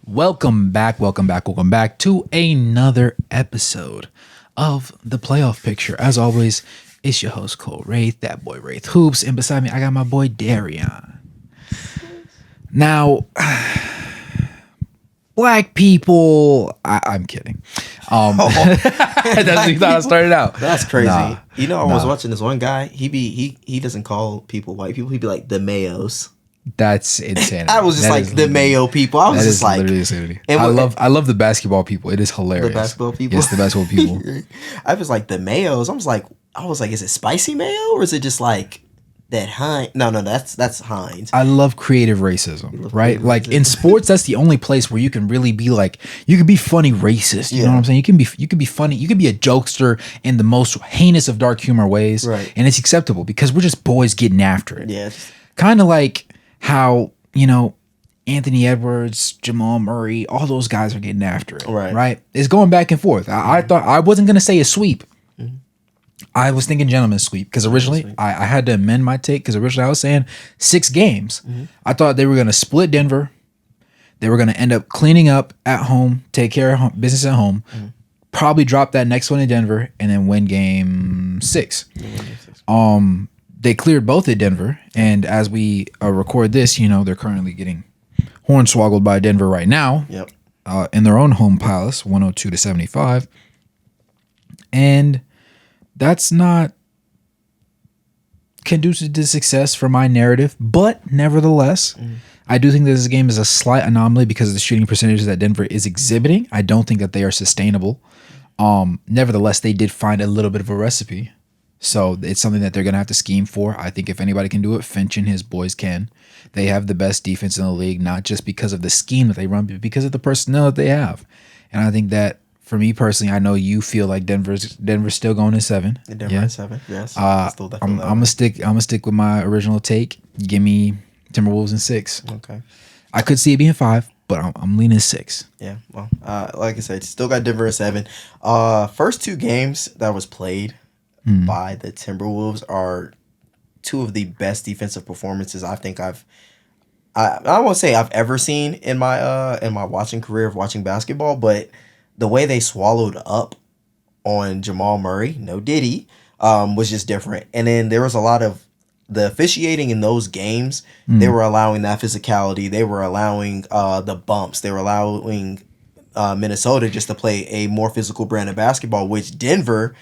Welcome back to another episode of the Playoff Picture. As always, it's your host Cole Wraith, that boy Wraith Hoops, and beside me I got my boy Darion. Now, black people, I'm kidding. That's how you thought I started out. That's crazy. Nah, I was watching this one guy. He doesn't call people white people. He'd be like the Mayos. That's insanity. I was just like the Mayo people. I was just like literally insanity. I love the basketball people. It is hilarious. the basketball people. Yes, the basketball people. I was like the Mayos. I was like, is it spicy mayo or is it just like that Heinz? No, that's Heinz. I love creative racism, right? Like in sports, that's the only place where you can really be like, you can be funny racist. You know what I'm saying? You can be funny. You can be a jokester in the most heinous of dark humor ways, Right. and it's acceptable because we're just boys getting after it. Yeah. Kind of like how, Anthony Edwards, Jamal Murray, all those guys are getting after it. Right? It's going back and forth. I thought I wasn't going to say a sweep. I was thinking gentleman's sweep because originally I had to amend my take because originally I was saying 6 games. I thought they were going to split Denver. They were going to end up cleaning up at home, take care of business at home, probably drop that next one in Denver, and then win game 6. They cleared both at Denver, and as we record this, they're currently getting hornswoggled by Denver right now. Yep. In their own home palace, 102-75, and that's not conducive to success for my narrative. But nevertheless, I do think that this game is a slight anomaly because of the shooting percentages that Denver is exhibiting. I don't think that they are sustainable. Nevertheless, they did find a little bit of a recipe. So it's something that they're going to have to scheme for. I think if anybody can do it, Finch and his boys can. They have the best defense in the league, not just because of the scheme that they run, but because of the personnel that they have. And I think that, for me personally, I know you feel like Denver's still going in 7. Denver in 7, yes. I'm gonna stick with my original take. Give me Timberwolves in 6. Okay. I could see it being 5, but I'm leaning 6. Yeah, well, like I said, still got Denver at 7. First 2 games that was played by the Timberwolves are 2 of the best defensive performances I think I won't say I've ever seen in my watching career of watching basketball, but the way they swallowed up on Jamal Murray, no Diddy, was just different. And then there was a lot of the officiating in those games. They were allowing that physicality. They were allowing the bumps. They were allowing Minnesota just to play a more physical brand of basketball, which Denver,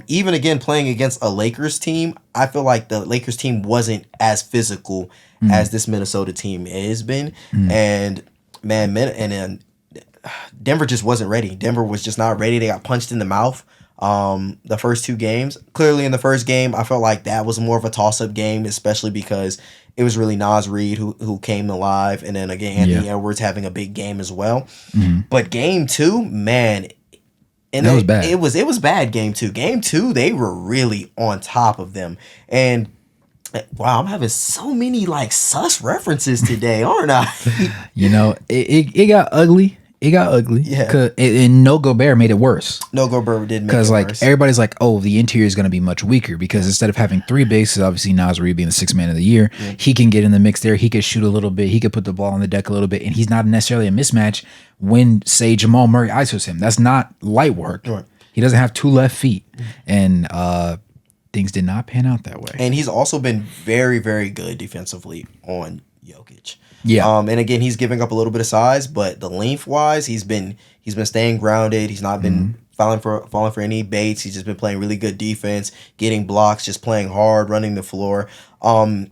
even again playing against a Lakers team, I feel like the Lakers team wasn't as physical as this Minnesota team has been. And man, Denver just wasn't ready. Denver was just not ready. They got punched in the mouth the first 2 games. Clearly in the first game, I felt like that was more of a toss-up game, especially because it was really Naz Reid who came alive. And then again, Anthony Edwards having a big game as well. But game 2, man, and that was bad. It was bad game 2. Game 2, they were really on top of them. And wow, I'm having so many like sus references today, aren't I? It got ugly. It got ugly. Yeah. And No Gobert made it worse. No Gobert did make it worse. Because worse. everybody's like, oh, the interior is going to be much weaker because instead of having 3 bigs, obviously Naz Reid being the 6th man of the year, he can get in the mix there. He could shoot a little bit. He could put the ball on the deck a little bit. And he's not necessarily a mismatch when, say, Jamal Murray isos him. That's not light work. Right. He doesn't have 2 left feet. And things did not pan out that way. And he's also been very, very good defensively on Jokic. Yeah. And again, he's giving up a little bit of size, but the length wise, he's been staying grounded. He's not been falling for any baits. He's just been playing really good defense, getting blocks, just playing hard, running the floor. And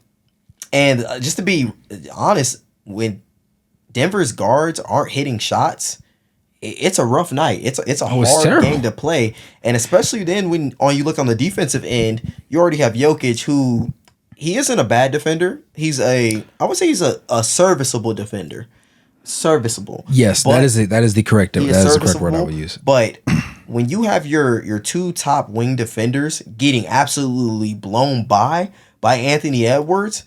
just to be honest, when Denver's guards aren't hitting shots, it's a rough night. It's a hard game to play, and especially then when you look on the defensive end, you already have Jokic, who he isn't a bad defender. I would say he's a serviceable defender. Serviceable. Yes, that is the correct word I would use. But when you have your 2 top wing defenders getting absolutely blown by Anthony Edwards,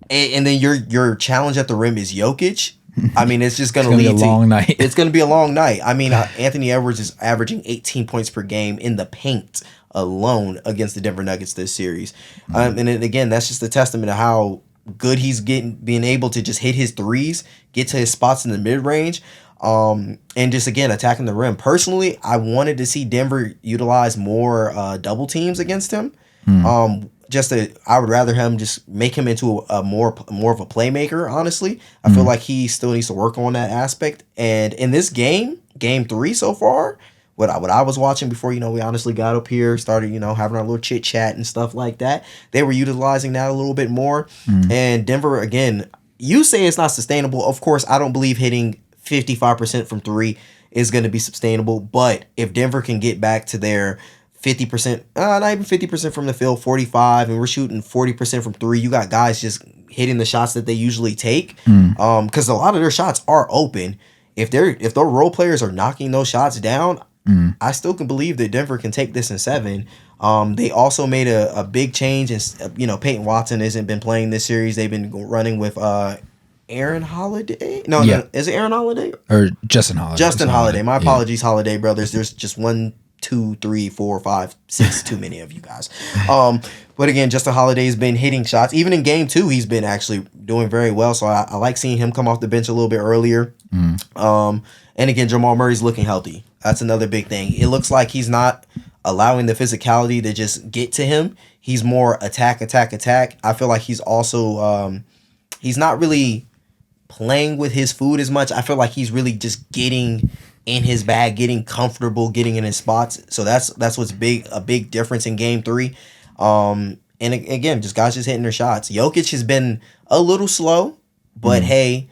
and then your challenge at the rim is Jokic, I mean, it's just going to lead to a long night. It's going to be a long night. I mean, Anthony Edwards is averaging 18 points per game in the paint alone against the Denver Nuggets this series. And then, again, that's just a testament to how good he's being able to just hit his threes, get to his spots in the mid range. And just again attacking the rim. Personally, I wanted to see Denver utilize more double teams against him. I would rather him just make him into a more of a playmaker. Honestly, I feel like he still needs to work on that aspect. And in this game 3 so far, what I was watching before, we honestly got up here, started, having our little chit chat and stuff like that. They were utilizing that a little bit more. And Denver, again, you say it's not sustainable. Of course, I don't believe hitting 55% from 3 is going to be sustainable. But if Denver can get back to their 50%, not even 50% from the field, 45, and we're shooting 40% from 3, you got guys just hitting the shots that they usually take. Because a lot of their shots are open. If their role players are knocking those shots down, I still can believe that Denver can take this in 7. They also made a big change, and Peyton Watson hasn't been playing this series. They've been running with Aaron Holiday. No, is it Aaron Holiday or Justin Holiday? Justin Holiday. My apologies, Holiday brothers. There's just 1, 2, 3, 4, 5, 6 too many of you guys. But again, Justin Holiday has been hitting shots. Even in game 2, he's been actually doing very well. So I like seeing him come off the bench a little bit earlier. And again, Jamal Murray's looking healthy. That's another big thing. It looks like he's not allowing the physicality to just get to him. He's more attack. I feel like he's also he's not really playing with his food as much. I feel like he's really just getting in his bag, getting comfortable, getting in his spots. So that's what's a big difference in game 3. And again, just guys just hitting their shots. Jokic has been a little slow, but hey,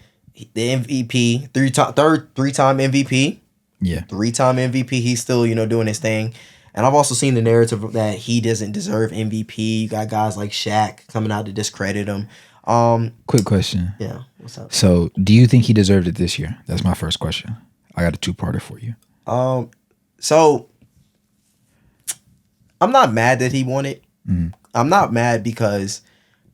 the MVP, three-time MVP. Yeah. 3-time MVP. He's still, doing his thing. And I've also seen the narrative that he doesn't deserve MVP. You got guys like Shaq coming out to discredit him. Quick question. Yeah. What's up? So, do you think he deserved it this year? That's my first question. I got a 2-parter for you. So I'm not mad that he won it. I'm not mad because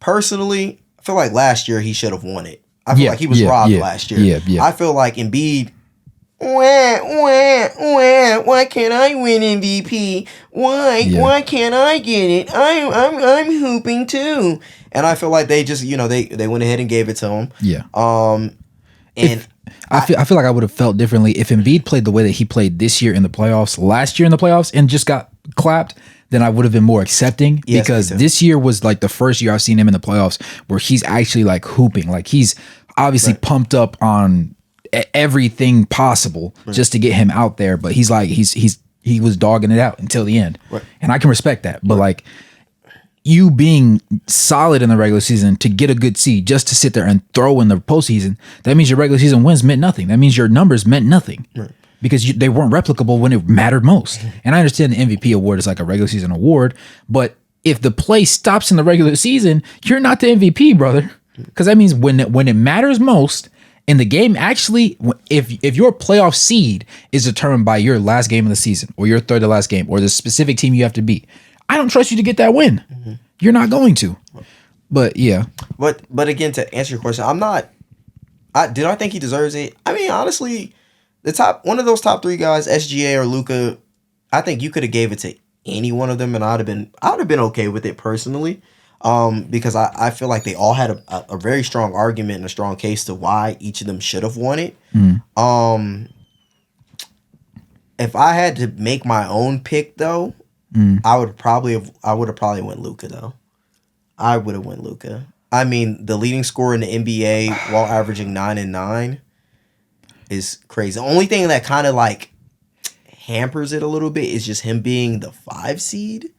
personally, I feel like last year he should have won it. I feel like he was robbed last year. I feel like Embiid, why can't I win MVP? Why can't I get it? I'm hooping too. And I feel like they just, they went ahead and gave it to him. Yeah. And I feel like I would have felt differently if Embiid played the way that he played this year in the playoffs, last year in the playoffs, and just got clapped. Then I would have been more accepting, because this year was like the first year I've seen him in the playoffs where he's actually like hooping. Like he's obviously pumped up on everything possible just to get him out there. But he's like, he was dogging it out until the end. And I can respect that. But like you being solid in the regular season to get a good seed just to sit there and throw in the postseason, that means your regular season wins meant nothing. That means your numbers meant nothing. Because they weren't replicable when it mattered most. And I understand the MVP award is like a regular season award, but if the play stops in the regular season, you're not the MVP, brother. Because that means when it matters most in the game, actually, if your playoff seed is determined by your last game of the season or your third to last game or the specific team you have to beat, I don't trust you to get that win. You're not going to. But yeah. But again, to answer your question, did I think he deserves it? I mean, honestly, one of those top 3 guys, SGA or Luka, I think you could have gave it to any one of them, and I would have been okay with it personally, because I feel like they all had a very strong argument and a strong case to why each of them should have won it. If I had to make my own pick though, I would have probably went Luka though. I would have went Luka. I mean, the leading scorer in the NBA while averaging 9 and 9. Is crazy. The only thing that kind of like hampers it a little bit is just him being the 5 seed.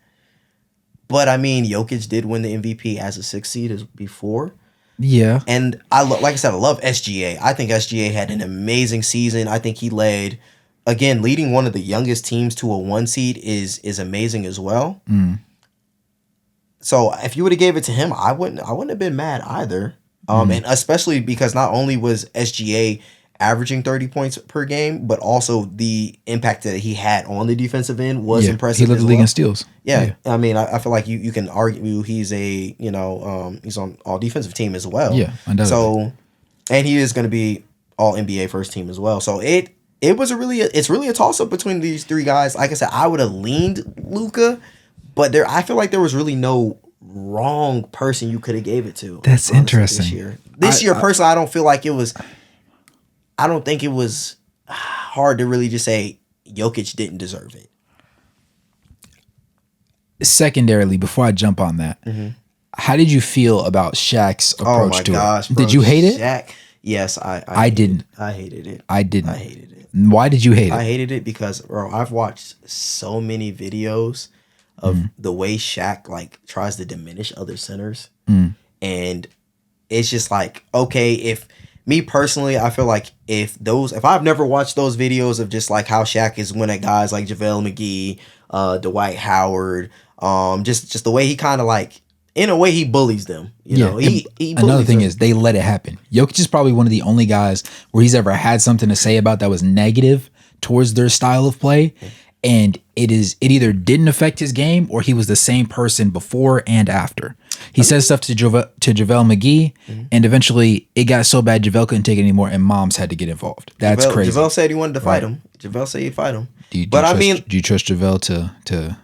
But I mean, Jokic did win the MVP as a 6 seed as before. Yeah. And I like I said, I love SGA. I think SGA had an amazing season. I think he leading one of the youngest teams to a 1 seed is amazing as well. So if you would have gave it to him, I wouldn't have been mad either. And especially because not only was SGA averaging 30 points per game, but also the impact that he had on the defensive end was impressive. He led the league in steals. Yeah. I mean, I feel like you can argue he's he's on all defensive team as well. Yeah, undoubtedly. So, and he is going to be all NBA first team as well. So it's really a toss up between these 3 guys. Like I said, I would have leaned Luka, but I feel like there was really no wrong person you could have gave it to. That's interesting. This year, personally, I don't feel like it was I don't think it was hard to really just say Jokic didn't deserve it. Secondarily, before I jump on that, how did you feel about Shaq's approach to it? Bro, did you hate it? Shaq, yes, I didn't. I hated it. I didn't. I hated it. Why did you hate it? I hated it because, bro, I've watched so many videos of the way Shaq like tries to diminish other centers, and it's just like, okay, if me personally, I feel like if I've never watched those videos of just like how Shaq is winning guys like JaVale McGee, Dwight Howard, just the way he kind of like, in a way, he bullies them. You know, he another thing them. is they let it happen. Jokic is probably one of the only guys where he's ever had something to say about that was negative towards their style of play. And it either didn't affect his game or he was the same person before and after. He said stuff to JaVale McGee, and eventually it got so bad JaVale couldn't take it anymore, and moms had to get involved. That's crazy. JaVale said he wanted to fight him. JaVale said he'd fight him. Do you trust JaVale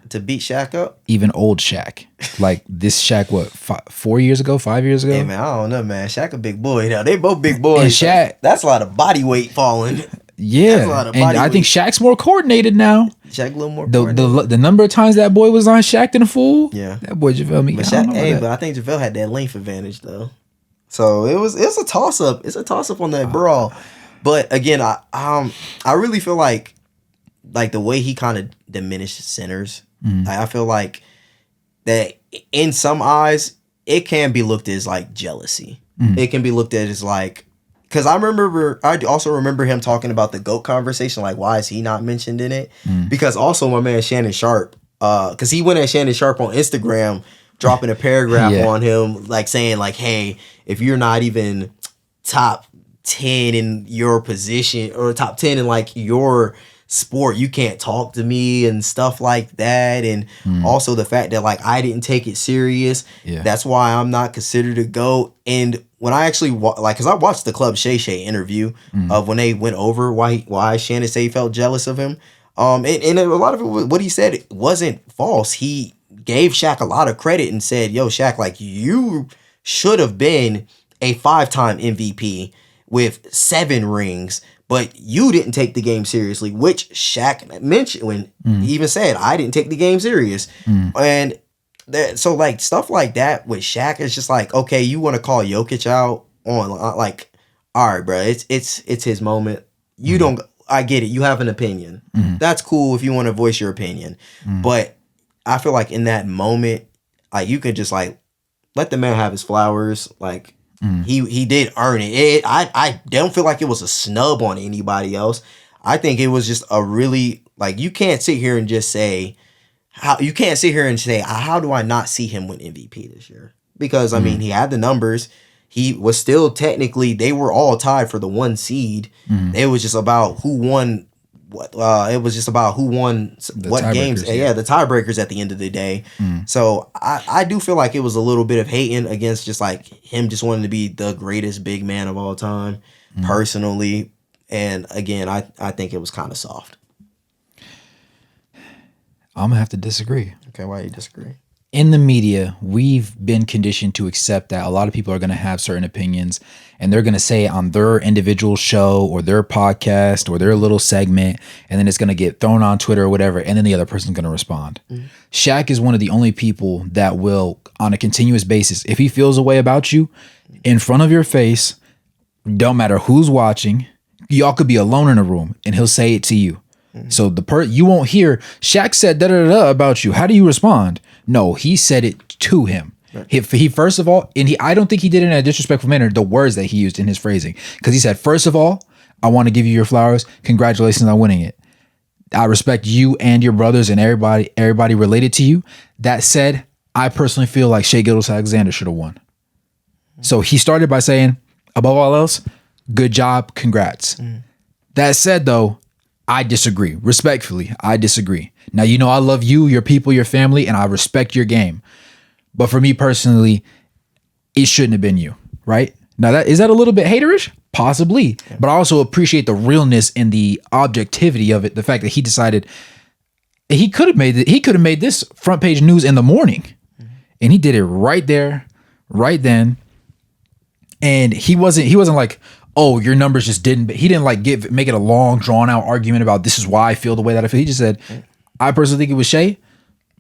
to beat Shaq up? Even old Shaq, like this Shaq, what 4 years ago, 5 years ago? Hey man, I don't know, man. Shaq a big boy now. They both big boys. And Shaq, that's a lot of body weight falling. Yeah, and I think Shaq's more coordinated now. Shaq a little more coordinated. The number of times that boy was on Shaq in a fool. Yeah, that boy JaVale McGee. But I think JaVale had that length advantage though. So it's a toss up. It's a toss up on that brawl. But again, I really feel like the way he kind of diminished centers. I feel like that in some eyes it can be looked as like jealousy. It can be looked at as like. Because I also remember him talking about the GOAT conversation, like why is he not mentioned in it? Because also my man Shannon Sharp, because he went at Shannon Sharp on Instagram, dropping a paragraph on him, like saying like, hey, if you're not even top 10 in your position or top 10 in like your sport, you can't talk to me and stuff like that. And also the fact that like I didn't take it serious. That's why I'm not considered a GOAT. And when I actually because I watched the Club Shay Shay interview of when they went over why Shannon said he felt jealous of him. And a lot of it, what he said wasn't false. He gave Shaq a lot of credit and said, yo, Shaq, like you should have been a 5-time MVP with 7 rings, but you didn't take the game seriously, which Shaq mentioned when he even said, I didn't take the game serious. And so like stuff like that with Shaq is just like, okay, you want to call Jokic out on like, all right, bro, it's his moment. You don't, I get it. You have an opinion. That's cool if you want to voice your opinion. But I feel like in that moment, like you could just like let the man have his flowers. Like he did earn it. I don't feel like it was a snub on anybody else. I think it was just a really like, you can't sit here and just say, how do I not see him win MVP this year? Because I mean, he had the numbers. He was still technically, they were all tied for the 1 seed. It was just about who won what. It was just about who won what games. Yeah, the tiebreakers at the end of the day. So I do feel like it was a little bit of hating against just like him just wanting to be the greatest big man of all time, personally. And again, I think it was kind of soft. I'm gonna have to disagree. Okay, why do you disagree? In the media, we've been conditioned to accept that a lot of people are going to have certain opinions and they're going to say it on their individual show or their podcast or their little segment, and then it's going to get thrown on Twitter or whatever, and then the other person's going to respond. Shaq is one of the only people that will, on a continuous basis, if he feels a way about you, in front of your face, don't matter who's watching, y'all could be alone in a room, and he'll say it to you. So you won't hear Shaq said da da da about you. How do you respond? No, he said it to him. Right. He first of all, and I don't think he did it in a disrespectful manner. The words that he used in his phrasing, because he said, first of all, I want to give you your flowers. Congratulations on winning it. I respect you and your brothers and everybody related to you. That said, I personally feel like Shai Gilgeous-Alexander should have won. So he started by saying, above all else, good job, congrats. That said, though, I disagree. Respectfully, I disagree. Now, you know, I love you, your people, your family, and I respect your game. But for me personally, it shouldn't have been you, right? Now, is that a little bit haterish? Possibly. Yeah. But I also appreciate the realness and the objectivity of it. The fact that he decided he could have made this front page news in the morning. And he did it right there, right then. And he wasn't like, oh, your numbers just didn't. He didn't like make it a long drawn out argument about this is why I feel the way that I feel. He just said, I personally think it was Shai,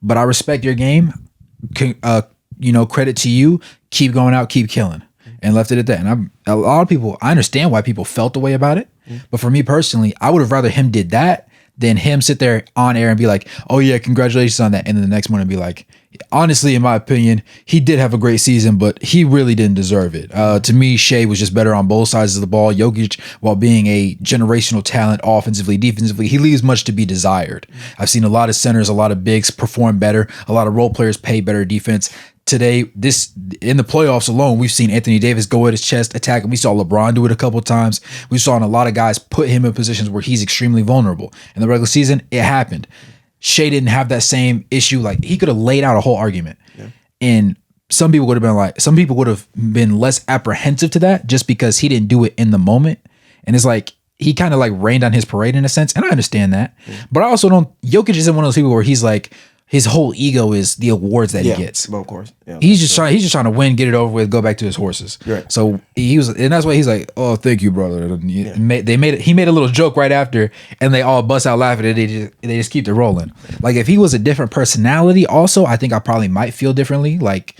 but I respect your game. Credit to you. Keep going out, keep killing, and left it at that. And a lot of people, I understand why people felt the way about it, but for me personally, I would have rather him did that than him sit there on air and be like, oh yeah, congratulations on that, and then the next morning be like, honestly, in my opinion, he did have a great season, but he really didn't deserve it. To me, Shai was just better on both sides of the ball. Jokic, while being a generational talent offensively, defensively, he leaves much to be desired. I've seen a lot of centers, a lot of bigs perform better, a lot of role players pay better defense. Today, in the playoffs alone, we've seen Anthony Davis go at his chest, attack him. We saw LeBron do it a couple of times. We saw a lot of guys put him in positions where he's extremely vulnerable. In the regular season, it happened. Shai didn't have that same issue. Like, he could have laid out a whole argument. Yeah. And some people would have been less apprehensive to that just because he didn't do it in the moment. And it's like, he kind of like rained on his parade in a sense. And I understand that. Yeah. But I also Jokic isn't one of those people where he's like, his whole ego is the awards that he gets. Well, of course. Yeah, he's just trying to win, get it over with, go back to his horses. Right. So and that's why he's like, "Oh, thank you, brother." He made a little joke right after, and they all bust out laughing, and they just keep it rolling. Like, if he was a different personality, also, I think I probably might feel differently. Like,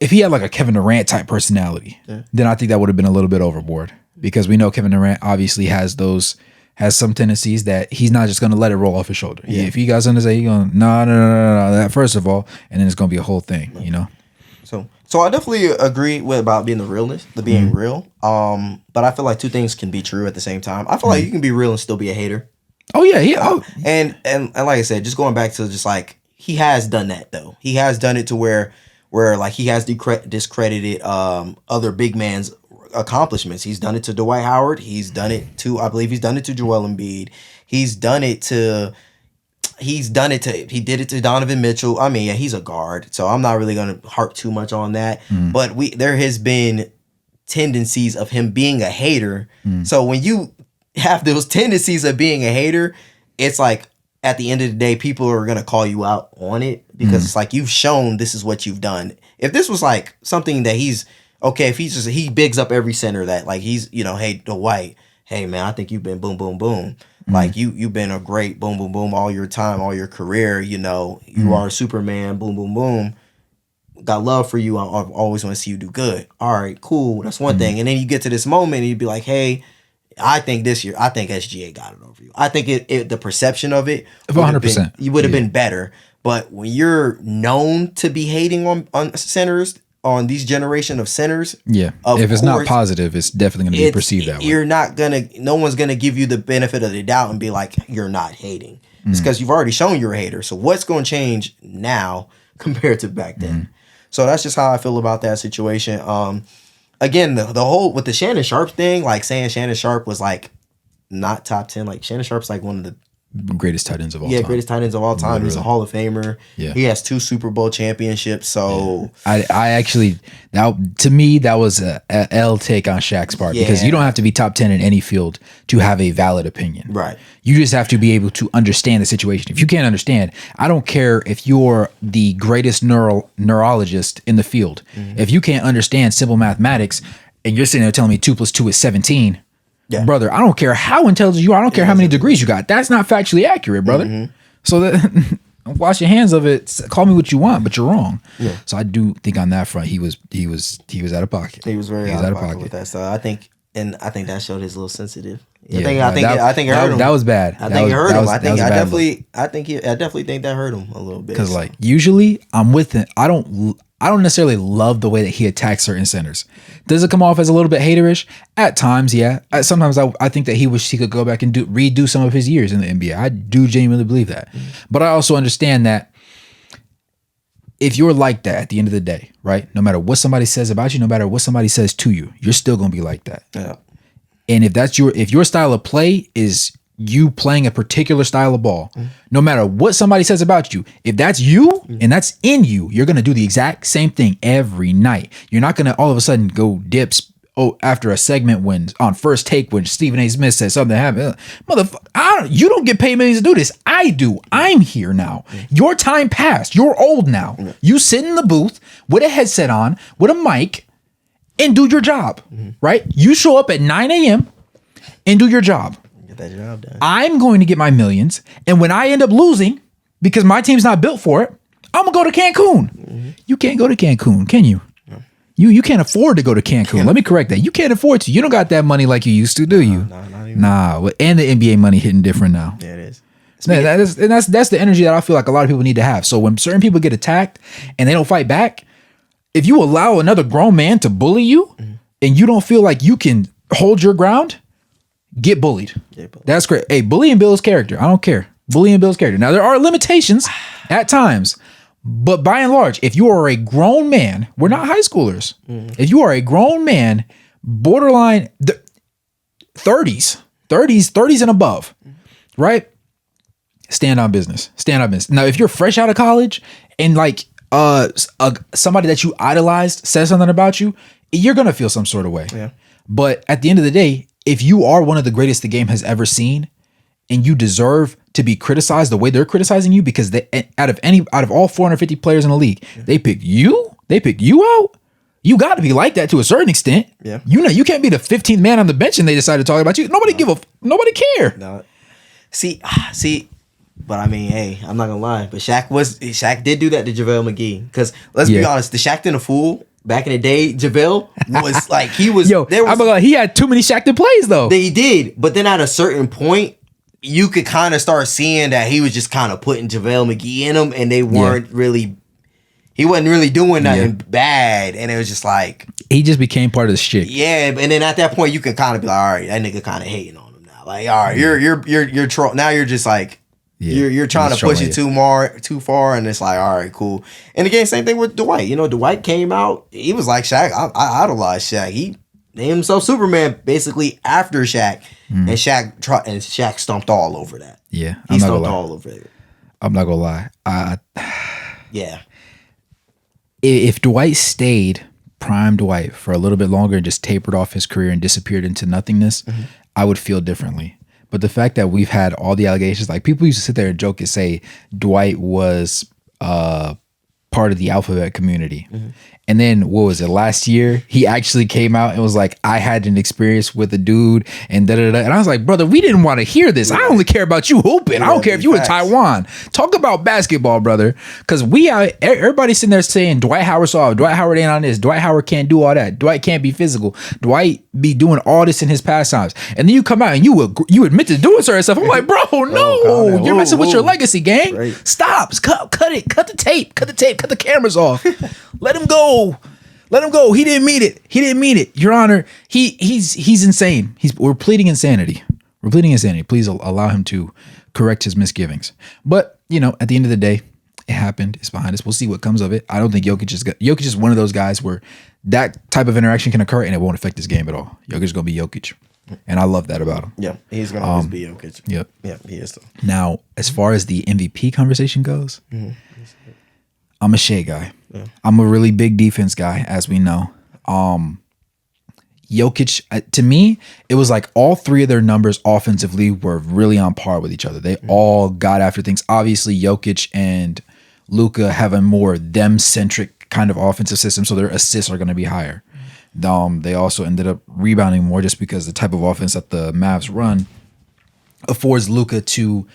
if he had like a Kevin Durant type personality, then I think that would have been a little bit overboard, because we know Kevin Durant obviously has some tendencies that he's not just going to let it roll off his shoulder. Yeah. If you guys understand, he's going, no, that first of all, and then it's going to be a whole thing, you know? So I definitely agree with about being being real. But I feel like two things can be true at the same time. I feel like you can be real and still be a hater. Oh, yeah. Oh. And like I said, just going back to just like, he has done that though. He has done it to where like he has discredited other big man's accomplishments. He's done it to Dwight Howard. I believe he's done it to Joel Embiid. He did it to Donovan Mitchell. I mean, yeah, he's a guard, so I'm not really going to harp too much on that. But there has been tendencies of him being a hater. So when you have those tendencies of being a hater, it's like, at the end of the day, people are going to call you out on it, because it's like, you've shown this is what you've done. If this was like something that if he bigs up every center that like he's, hey, Dwight, hey man, I think you've been boom, boom, boom. Like you've been a great boom, boom, boom all your time, all your career, you are a Superman, boom, boom, boom. Got love for you. I always want to see you do good. All right, cool. That's one thing. And then you get to this moment and you'd be like, hey, I think SGA got it over you. I think the perception of it 100%. You would have been better. But when you're known to be hating on centers, on these generation of centers, if it's not positive, it's definitely going to be perceived that way. No one's going to give you the benefit of the doubt and be like, you're not hating. It's because you've already shown you're a hater. So what's going to change now compared to back then? So that's just how I feel about that situation. Again, the whole with the Shannon Sharpe thing, like saying Shannon Sharpe was like not top 10, like Shannon Sharpe's like one of the greatest tight ends of all time. Yeah, greatest tight ends of all time. Literally. He's a Hall of Famer. Yeah. He has 2 Super Bowl championships. So I actually, to me, that was a L take on Shaq's part, because you don't have to be top 10 in any field to have a valid opinion. Right. You just have to be able to understand the situation. If you can't understand, I don't care if you're the greatest neurologist in the field. If you can't understand simple mathematics and you're sitting there telling me 2 + 2 is 17, brother, I don't care how intelligent you are. I don't care how many degrees you got. That's not factually accurate, brother. So that wash your hands of it. Call me what you want, but you're wrong. Yeah. So I do think on that front, he was out of pocket. He was very out of pocket with that. So I think that showed his little sensitive. I think it hurt him. That was bad. I think it hurt him. I definitely think that hurt him a little bit. Because like usually I'm with it. I don't necessarily love the way that he attacks certain centers. Does it come off as a little bit haterish? At times, yeah. Sometimes I think that he wished he could go back and redo some of his years in the NBA. I do genuinely believe that. But I also understand that if you're like that at the end of the day, right? No matter what somebody says about you, no matter what somebody says to you, you're still going to be like that. Yeah. And if your style of play is you playing a particular style of ball, no matter what somebody says about you, if that's you and that's in you, you're going to do the exact same thing every night. You're not going to all of a sudden go dips after a segment when on First Take when Stephen A. Smith says something happened. Motherfucker, you don't get paid millions to do this. I do. I'm here now. Your time passed. You're old now. You sit in the booth with a headset on, with a mic, and do your job, right? You show up at 9 a.m. and do your job. Get that job done. I'm going to get my millions. And when I end up losing, because my team's not built for it, I'm going to go to Cancun. You can't go to Cancun, can you? No. You can't afford to go to Cancun. Let me correct that. You can't afford to. You don't got that money like you used to, do you? No, not even. Nah, and the NBA money hitting different now. Yeah, it is. That's the energy that I feel like a lot of people need to have. So when certain people get attacked and they don't fight back, if you allow another grown man to bully you and you don't feel like you can hold your ground, get bullied. That's great. Hey, bullying builds character. I don't care. Bullying builds character. Now, there are limitations at times, but by and large, if you are a grown man, we're not high schoolers. If you are a grown man, borderline 30s and above, right? Stand on business. Now, if you're fresh out of college and like somebody that you idolized says something about you, you're going to feel some sort of way. Yeah. But at the end of the day, if you are one of the greatest the game has ever seen and you deserve to be criticized the way they're criticizing you, because out of all 450 players in the league, they picked you out. You got to be like that to a certain extent. Yeah. You can't be the 15th man on the bench and they decide to talk about you. Nobody care. No. See, but I mean, hey, I'm not gonna lie, but Shaq did do that to JaVale McGee. Because let's be honest, the Shaqtin' a fool back in the day, JaVale was like, he was. He had too many Shaqtin' plays though. He did, but then at a certain point, you could kind of start seeing that he was just kind of putting JaVale McGee in him, and they weren't really. He wasn't really doing nothing bad, and it was just like he just became part of the shit. Yeah, and then at that point, you can kind of be like, all right, that nigga kind of hating on him now. Like, all right, you're troll. Now you're just like. Yeah, you're trying to push it too far, and it's like, all right, cool. And again, same thing with Dwight. You know, Dwight came out, he was like Shaq. I idolized Shaq. He named himself Superman basically after Shaq, and Shaq stomped all over that. Yeah, he stomped all over it. I'm not gonna lie. Yeah, if Dwight stayed prime Dwight for a little bit longer and just tapered off his career and disappeared into nothingness, I would feel differently. But the fact that we've had all the allegations, like people used to sit there and joke and say Dwight was part of the alphabet community. And then what was it, last year he actually came out and was like, I had an experience with a dude and da-da-da. And I was like, brother, we didn't want to hear this. I only care about you hooping. I don't care if you in Taiwan. Talk about basketball, brother. Because everybody's sitting there saying Dwight Howard soft, Dwight Howard ain't on this, Dwight Howard can't do all that, Dwight can't be physical, Dwight be doing all this in his pastimes. And then you come out and you admit to doing certain stuff. I'm like, bro, no, you're messing with your legacy, gang. Right. Stop, cut it, cut the tape, cut the cameras off. Let him go. He didn't mean it. Your Honor, he's insane. We're pleading insanity. Please allow him to correct his misgivings. But, at the end of the day, it happened. It's behind us. We'll see what comes of it. I don't think Jokic is one of those guys where that type of interaction can occur and it won't affect his game at all. Jokic is going to be Jokic. And I love that about him. Yeah, he's going to always be Jokic. Yep. Yeah, he is. Now, as far as the MVP conversation goes, I'm a Shea guy. Yeah. I'm a really big defense guy, as we know. Jokic, to me, it was like all three of their numbers offensively were really on par with each other. They all got after things. Obviously, Jokic and Luka have a more them-centric kind of offensive system, so their assists are going to be higher. They also ended up rebounding more just because the type of offense that the Mavs run affords Luka to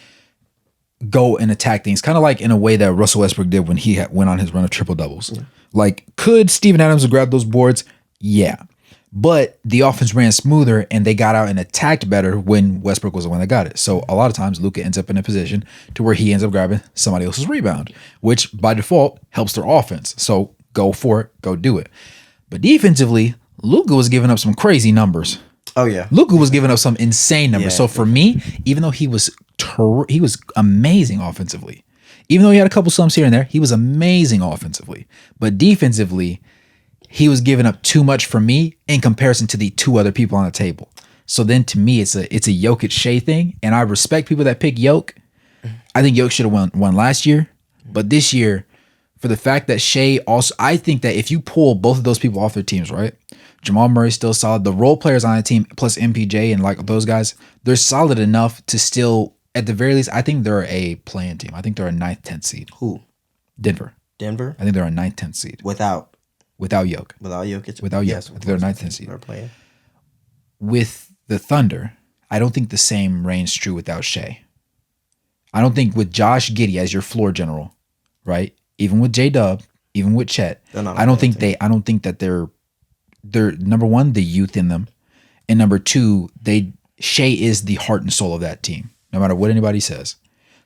go and attack things, kind of like in a way that Russell Westbrook did when he went on his run of triple doubles. Yeah. Like, could Steven Adams have grabbed those boards? Yeah. But the offense ran smoother and they got out and attacked better when Westbrook was the one that got it. So a lot of times Luka ends up in a position to where he ends up grabbing somebody else's rebound, which by default helps their offense. So go for it, go do it. But defensively, Luka was giving up some crazy numbers. Oh yeah, Luka was giving up some insane numbers. So for me, even though he was amazing offensively, even though he had a couple slumps here and there, he was amazing offensively. But defensively, he was giving up too much for me in comparison to the two other people on the table. So then to me, it's a Jokic Shea thing, and I respect people that pick Jokic. I think Jokic should have won last year, but this year, for the fact that Shea also, I think that if you pull both of those people off their teams, right? Jamal Murray's still solid. The role players on the team, plus MPJ and like those guys, they're solid enough to still, at the very least, I think they're a play-in team. I think they're a 9th, 10th seed. Who? Denver. Denver? I think they're a 9th, 10th seed. Without without Jokic. Without Jokic. Without yes, Jokic. They're ninth seed. They're playing. With the Thunder, I don't think the same reigns true without Shea. I don't think with Josh Giddey as your floor general, right? Even with J-Dub, even with Chet, I don't think that they're number one, the youth in them, and number two, Shea is the heart and soul of that team, no matter what anybody says.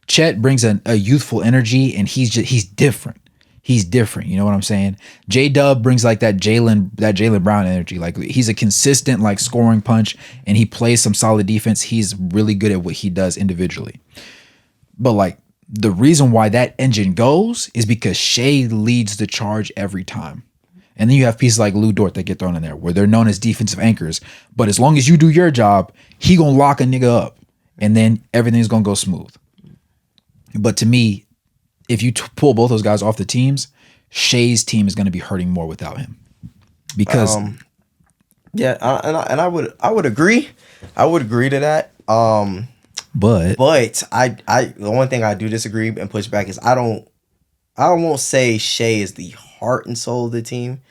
Chet brings a youthful energy, and he's different. He's different. You know what I'm saying? J-Dub brings like that Jaylen Brown energy. Like he's a consistent like scoring punch, and he plays some solid defense. He's really good at what he does individually. But like the reason why that engine goes is because Shea leads the charge every time. And then you have pieces like Lou Dort that get thrown in there where they're known as defensive anchors. But as long as you do your job, he gonna lock a nigga up, and then everything's gonna go smooth. But to me, if you pull both those guys off the teams, Shea's team is going to be hurting more without him. Because I would agree. I would agree to that. But the one thing I do disagree and push back is I won't say Shea is the heart and soul of the team.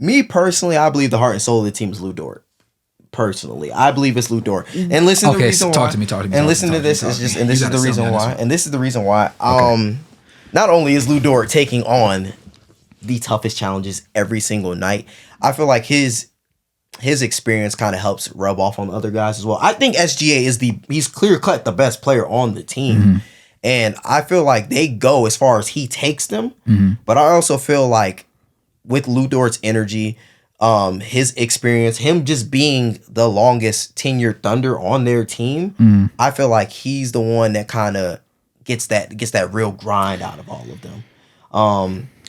Me personally, I believe the heart and soul of the team is Lou Dort. Personally, I believe it's Lou Dort. And listen to the reason why. Talk to me. And listen to this. This is the reason why. And this is the reason why. Not only is Lou Dort taking on the toughest challenges every single night, I feel like his experience kind of helps rub off on the other guys as well. I think SGA he's clear cut the best player on the team. Mm-hmm. And I feel like they go as far as he takes them. Mm-hmm. But I also feel like with Lou Dort's energy, his experience, him just being the longest tenured Thunder on their team, I feel like he's the one that kind of gets that real grind out of all of them.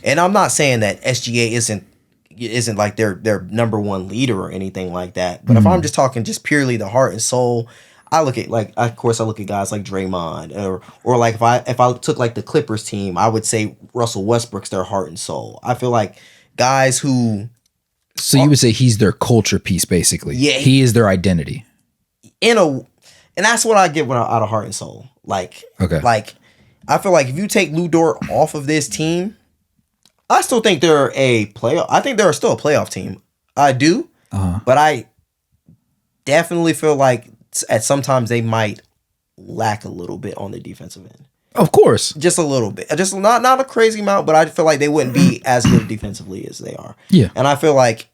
And I'm not saying that SGA isn't like their number one leader or anything like that. But if I'm just talking just purely the heart and soul, I look at guys like Draymond or like if I took like the Clippers team, I would say Russell Westbrook's their heart and soul. I feel like guys who. So you would say he's their culture piece, basically. Yeah, he is their identity. And that's what I get out of heart and soul. Like, I feel like if you take Lou Dort off of this team, I still think they're a playoff. I think they're still a playoff team. I do, but I definitely feel like at sometimes they might lack a little bit on the defensive end. Of course, just a little bit, just not a crazy amount, but I feel like they wouldn't be as good defensively as they are. Yeah, and I feel like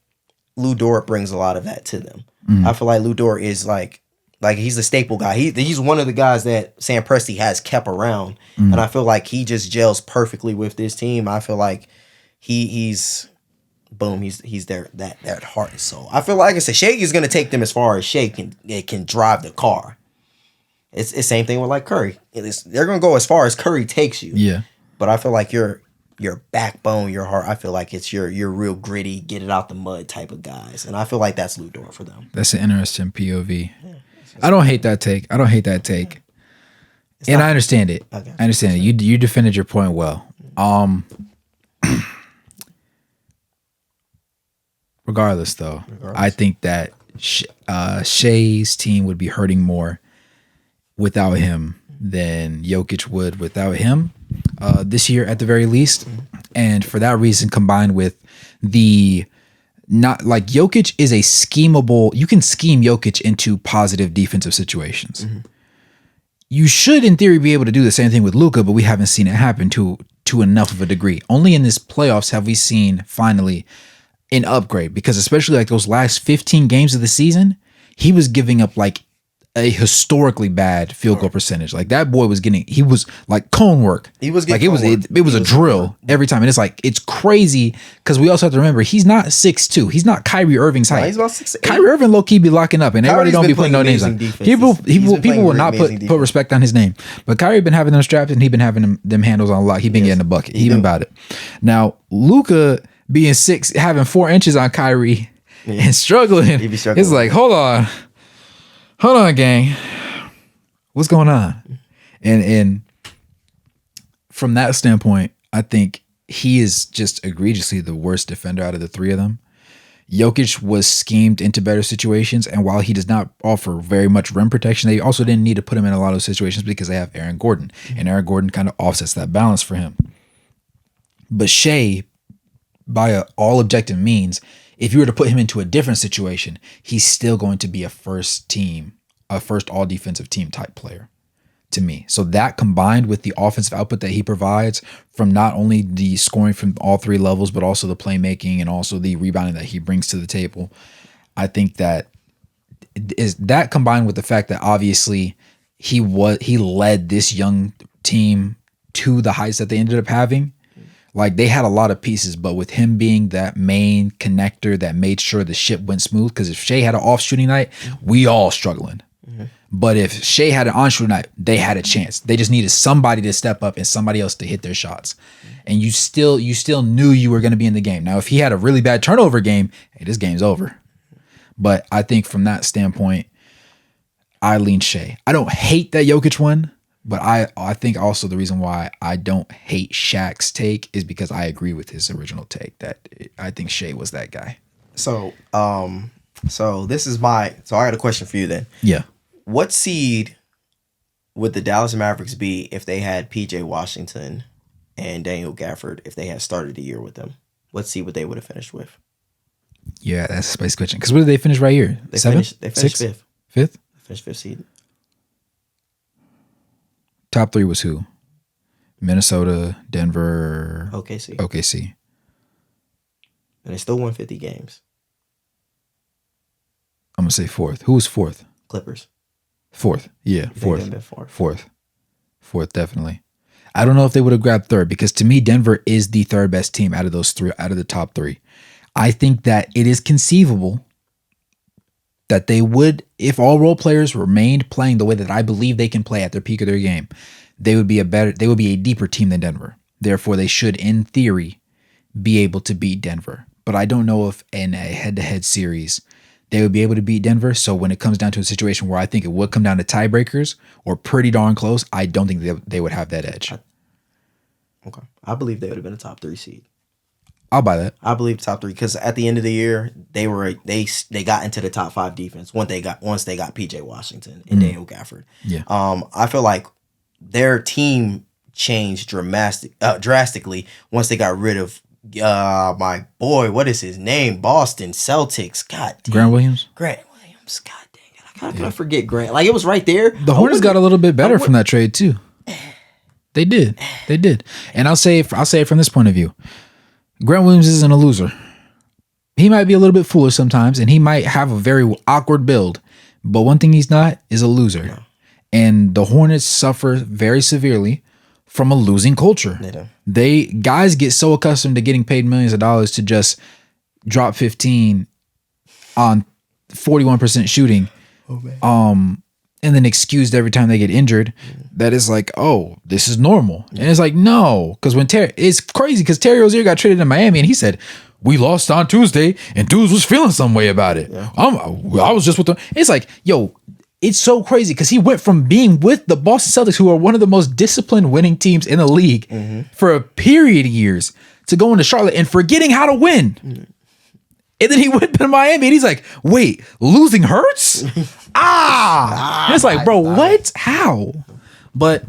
Lou Dort brings a lot of that to them. I feel like Lou Dort is like he's the staple guy. He's one of the guys that Sam Presti has kept around, and I feel like he just gels perfectly with this team. I feel like he's there that heart and soul. I feel like I said Shea is gonna take them as far as Shea can drive the car. It's the same thing with like Curry. They're gonna go as far as Curry takes you. Yeah, but I feel like your backbone, your heart, I feel like it's your real gritty, get it out the mud type of guys, and I feel like that's Lou Dort for them. That's an interesting POV. Yeah, I don't hate that take. I understand it. Okay. I understand it. You defended your point well. Regardless, though, I think that Shea's team would be hurting more without him than Jokic would without him this year at the very least. And for that reason, combined with not like Jokic is a schemable, you can scheme Jokic into positive defensive situations. You should, in theory, be able to do the same thing with Luka, but we haven't seen it happen to enough of a degree. Only in this playoffs have we seen finally an upgrade, because especially like those last 15 games of the season, he was giving up like a historically bad field goal percentage. Like that boy he was like cone work. He was getting like it was a drill every time. And it's like, it's crazy because we also have to remember he's not 6'2". He's not Kyrie Irving's height. He's about 6'8". Kyrie Irving low key be locking up, and everybody don't be putting no names on. People will not put respect on his name. But Kyrie been having them straps, and he been having them handles on lock. He been getting the bucket. He been about it. Now Luka being 6, having 4 inches on Kyrie and struggling. It's like, hold on, gang. What's going on? And from that standpoint, I think he is just egregiously the worst defender out of the three of them. Jokic was schemed into better situations, and while he does not offer very much rim protection, they also didn't need to put him in a lot of situations because they have Aaron Gordon, and Aaron Gordon kind of offsets that balance for him. But Shea all objective means, if you were to put him into a different situation, he's still going to be a first all defensive team type player to me. So that combined with the offensive output that he provides from not only the scoring from all three levels, but also the playmaking and also the rebounding that he brings to the table, I think that is that combined with the fact that obviously he led this young team to the heights that they ended up having. Like, they had a lot of pieces, but with him being that main connector that made sure the ship went smooth, because if Shea had an off shooting night, we all struggling. But if Shea had an on shooting night, they had a chance. They just needed somebody to step up and somebody else to hit their shots. And you still knew you were going to be in the game. Now, if he had a really bad turnover game, hey, this game's over. But I think from that standpoint, I lean Shea. I don't hate that Jokic won, but I think also the reason why I don't hate Shaq's take is because I agree with his original take that I think Shea was that guy. So I got a question for you then. Yeah. What seed would the Dallas Mavericks be if they had PJ Washington and Daniel Gafford if they had started the year with them? What seed would they have finished with? Yeah, that's a spicy question. Because what did they finish right here? They Seventh? finished fifth. Fifth? They finished fifth seed. Top three was who? Minnesota, Denver, OKC. And they still won 50 games. I'm going to say fourth. Who was fourth? Clippers. Fourth. Yeah, fourth. Fourth, definitely. I don't know if they would have grabbed third, because to me, Denver is the third best team out of those three, out of the top three. I think that it is conceivable that they would, if all role players remained playing the way that I believe they can play at their peak of their game, they would be a deeper team than Denver. Therefore, they should, in theory, be able to beat Denver. But I don't know if in a head-to-head series they would be able to beat Denver. So when it comes down to a situation where I think it would come down to tiebreakers or pretty darn close, I don't think they would have that edge. Okay. I believe they would have been a top 3 seed. I'll buy that. I believe top 3 because at the end of the year they got into the top 5 defense once they got PJ Washington and Daniel Gafford. Yeah. I feel like their team changed drastically once they got rid of my boy. What is his name? Boston Celtics. God damn. Grant Williams. God dang it! How could I forget Grant? Like, it was right there. The Hornets got a little bit better from that trade too. They did. And I'll say it from this point of view. Grant Williams isn't a loser. He might be a little bit foolish sometimes, and he might have a very awkward build. But one thing he's not is a loser. No. And the Hornets suffer very severely from a losing culture. Guys get so accustomed to getting paid millions of dollars to just drop 15 on 41% shooting. And then excused every time they get injured, that is like, oh, this is normal. And it's like, no, because it's crazy because Terry Rozier got traded to Miami and he said, we lost on Tuesday and dudes was feeling some way about it. Yeah. I was just with them. It's like, yo, it's so crazy because he went from being with the Boston Celtics, who are one of the most disciplined winning teams in the league for a period of years, to going to Charlotte and forgetting how to win. And then he went to Miami and he's like, wait, losing hurts? And it's like, bro, what? How? But,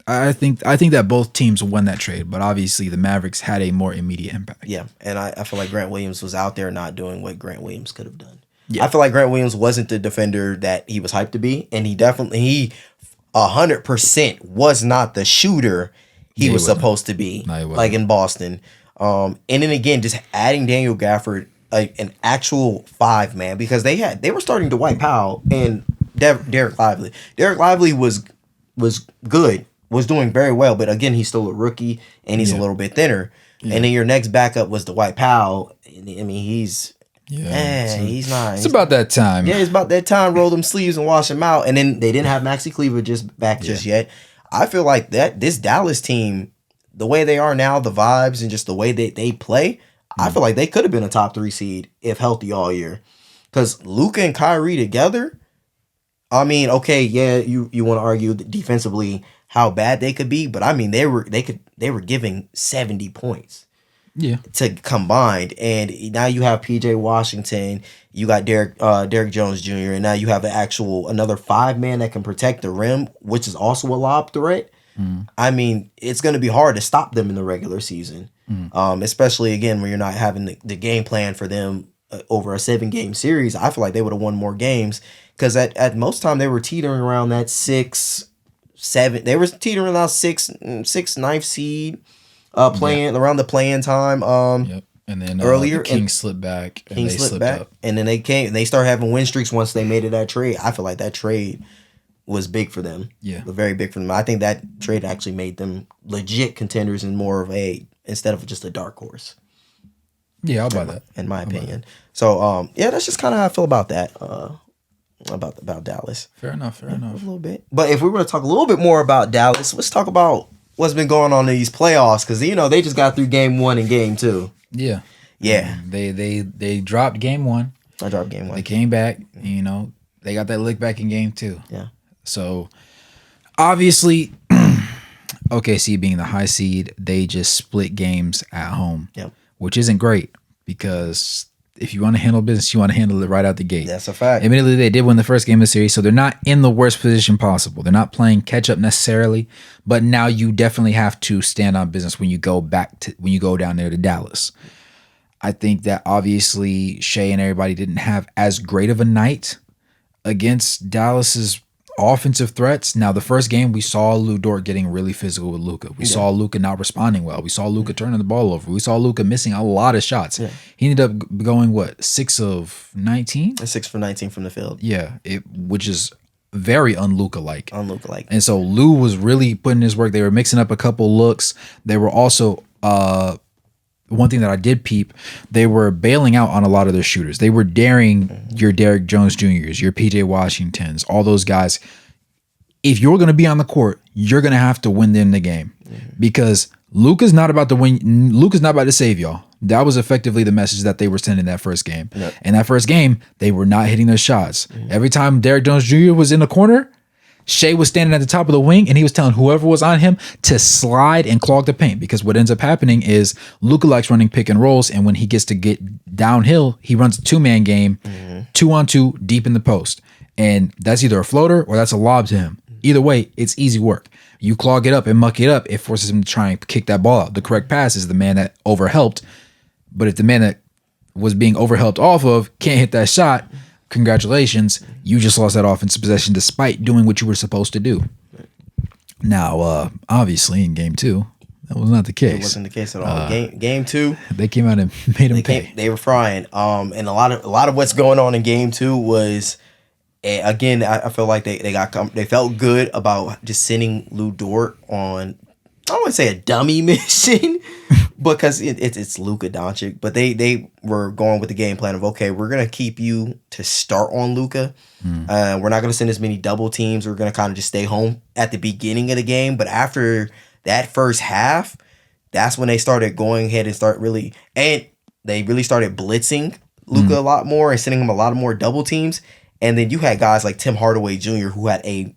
I think that both teams won that trade, but obviously the Mavericks had a more immediate impact. Yeah, and I feel like Grant Williams was out there not doing what Grant Williams could have done. Yeah. I feel like Grant Williams wasn't the defender that he was hyped to be, and he 100% was not the shooter he was supposed to be, like in Boston. And then again, just adding Daniel Gafford, an actual 5-man, because they were starting Dwight Powell and Derek Lively. Derek Lively was good, was doing very well, but again, he's still a rookie and he's a little bit thinner. Yeah. And then your next backup was Dwight Powell. I mean, he's not. It's about that time. Yeah, it's about that time. Roll them sleeves and wash them out. And then they didn't have Maxi Kleber just yet. I feel like this Dallas team, the way they are now, the vibes and just the way that they play, I feel like they could have been a top 3 seed if healthy all year. Because Luka and Kyrie together, I mean, okay, yeah, you want to argue defensively how bad they could be, but I mean they were giving 70 points. Yeah. To combined, and now you have PJ Washington, you got Derek Jones Jr., and now you have another 5-man that can protect the rim, which is also a lob threat. I mean, it's going to be hard to stop them in the regular season, especially again when you're not having the game plan for them over a 7-game series. I feel like they would have won more games because at most time they were teetering around that 6, 7. They were teetering around 6, 9th seed, playing around the playing time. Yep. And then earlier, the Kings slipped back. And Kings slipped back, up. And then they started having win streaks once they made it that trade. I feel like that trade was big for them. Yeah, very big for them. I think that trade actually made them legit contenders and more of instead of just a dark horse. Yeah, I'll buy that. In my opinion. So that's just kind of how I feel about that. About Dallas. Fair enough. A little bit. But if we were to talk a little bit more about Dallas, let's talk about what's been going on in these playoffs because they just got through game 1 and game 2. Yeah. They dropped game 1. I dropped game 1. They came back. They got that lick back in game 2. Yeah. So obviously, OKC being the high seed, they just split games at home. Yep. Which isn't great because if you want to handle business, you want to handle it right out the gate. That's a fact. Admittedly, they did win the first game of the series, so they're not in the worst position possible. They're not playing catch up necessarily, but now you definitely have to stand on business when you go down there to Dallas. I think that obviously Shea and everybody didn't have as great of a night against Dallas's offensive threats. Now, the first game, we saw Lu Dort getting really physical with Luka. We saw Luka not responding well. We saw Luka turning the ball over. We saw Luka missing a lot of shots. Yeah. He ended up going, 6 of 19? 6 for 19 from the field. Yeah, which is very un-Luka-like. Un-Luka-like. And so Lou was really putting his work. They were mixing up a couple looks. They were also... one thing that I did peep, they were bailing out on a lot of their shooters. They were daring your Derrick Jones Jr.'s, your PJ Washingtons, all those guys. If you're going to be on the court, you're going to have to win them the game because Luka's not about to win. Luka's not about to save y'all. That was effectively the message that they were sending that first game. Yep. In that first game, they were not hitting their shots. Every time Derrick Jones Jr. was in the corner, Shea was standing at the top of the wing and he was telling whoever was on him to slide and clog the paint because what ends up happening is Luka likes running pick and rolls, and when he gets to get downhill, he runs a 2-man game, 2-on-2 deep in the post. And that's either a floater or that's a lob to him. Either way, it's easy work. You clog it up and muck it up, it forces him to try and kick that ball out. The correct pass is the man that overhelped, but if the man that was being overhelped off of can't hit that shot, congratulations, you just lost that offensive possession despite doing what you were supposed to do. Now, obviously, in game 2, that was not the case. It wasn't the case at all. Game 2, they came out and made them pay. They were frying. And a lot of what's going on in game 2 was, again, I feel like they felt good about just sending Lu Dort on, I don't want to say a dummy mission because it's Luka Doncic, but they were going with the game plan of, okay, we're going to keep you to start on Luka. We're not going to send as many double teams. We're going to kind of just stay home at the beginning of the game. But after that first half, that's when they started going ahead and they really started blitzing Luka a lot more and sending him a lot more double teams. And then you had guys like Tim Hardaway Jr. who had a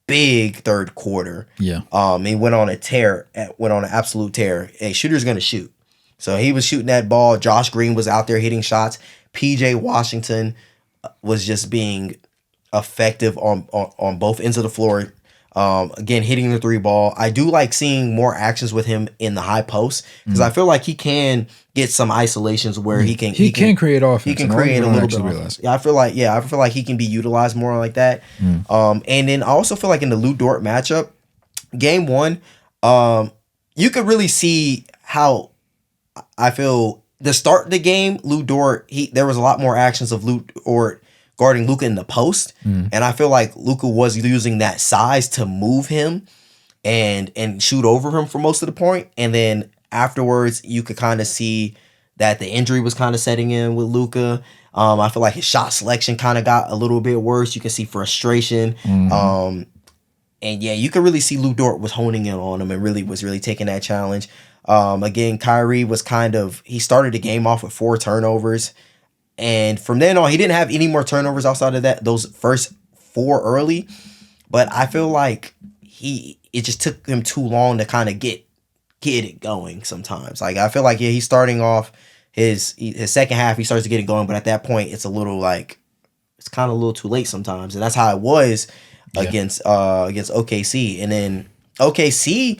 big third quarter. Yeah. He went on an absolute tear. A shooter's going to shoot. So he was shooting that ball. Josh Green was out there hitting shots. PJ Washington was just being effective on both ends of the floor. Again, hitting the 3 ball. I do like seeing more actions with him in the high post because I feel like he can get some isolations where he can create offense. He can create a little bit. I feel like he can be utilized more like that. And then I also feel like in the Lu Dort matchup, game 1, you could really see how I feel the start of the game. Lu Dort, there was a lot more actions of Lu Dort guarding Luka in the post. And I feel like Luka was using that size to move him and shoot over him for most of the point. And then afterwards, you could kind of see that the injury was kind of setting in with Luka. I feel like his shot selection kind of got a little bit worse. You can see frustration. And yeah, you could really see Lu Dort was honing in on him and was really taking that challenge. Again, Kyrie was he started the game off with 4 turnovers. And from then on, he didn't have any more turnovers outside of those first 4 early. But I feel like it just took him too long to kind of get it going sometimes. Like, I feel like, yeah, he's starting off his second half, he starts to get it going. But at that point, it's a little it's kind of a little too late sometimes. And that's how it was against OKC. And then OKC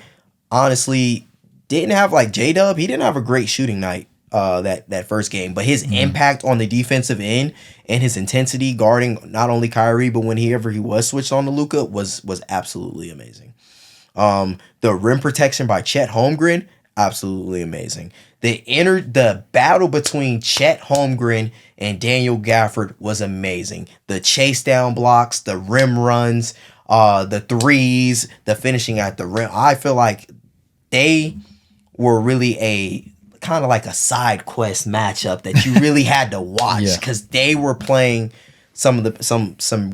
honestly didn't have like J-Dub. He didn't have a great shooting night that first game, but his impact on the defensive end and his intensity guarding not only Kyrie but whenever he was switched on to Luka was absolutely amazing. The rim protection by Chet Holmgren, absolutely amazing. The battle between Chet Holmgren and Daniel Gafford was amazing. The chase down blocks, the rim runs, the threes, the finishing at the rim. I feel like they were really a kind of like a side quest matchup that you really had to watch because they were playing some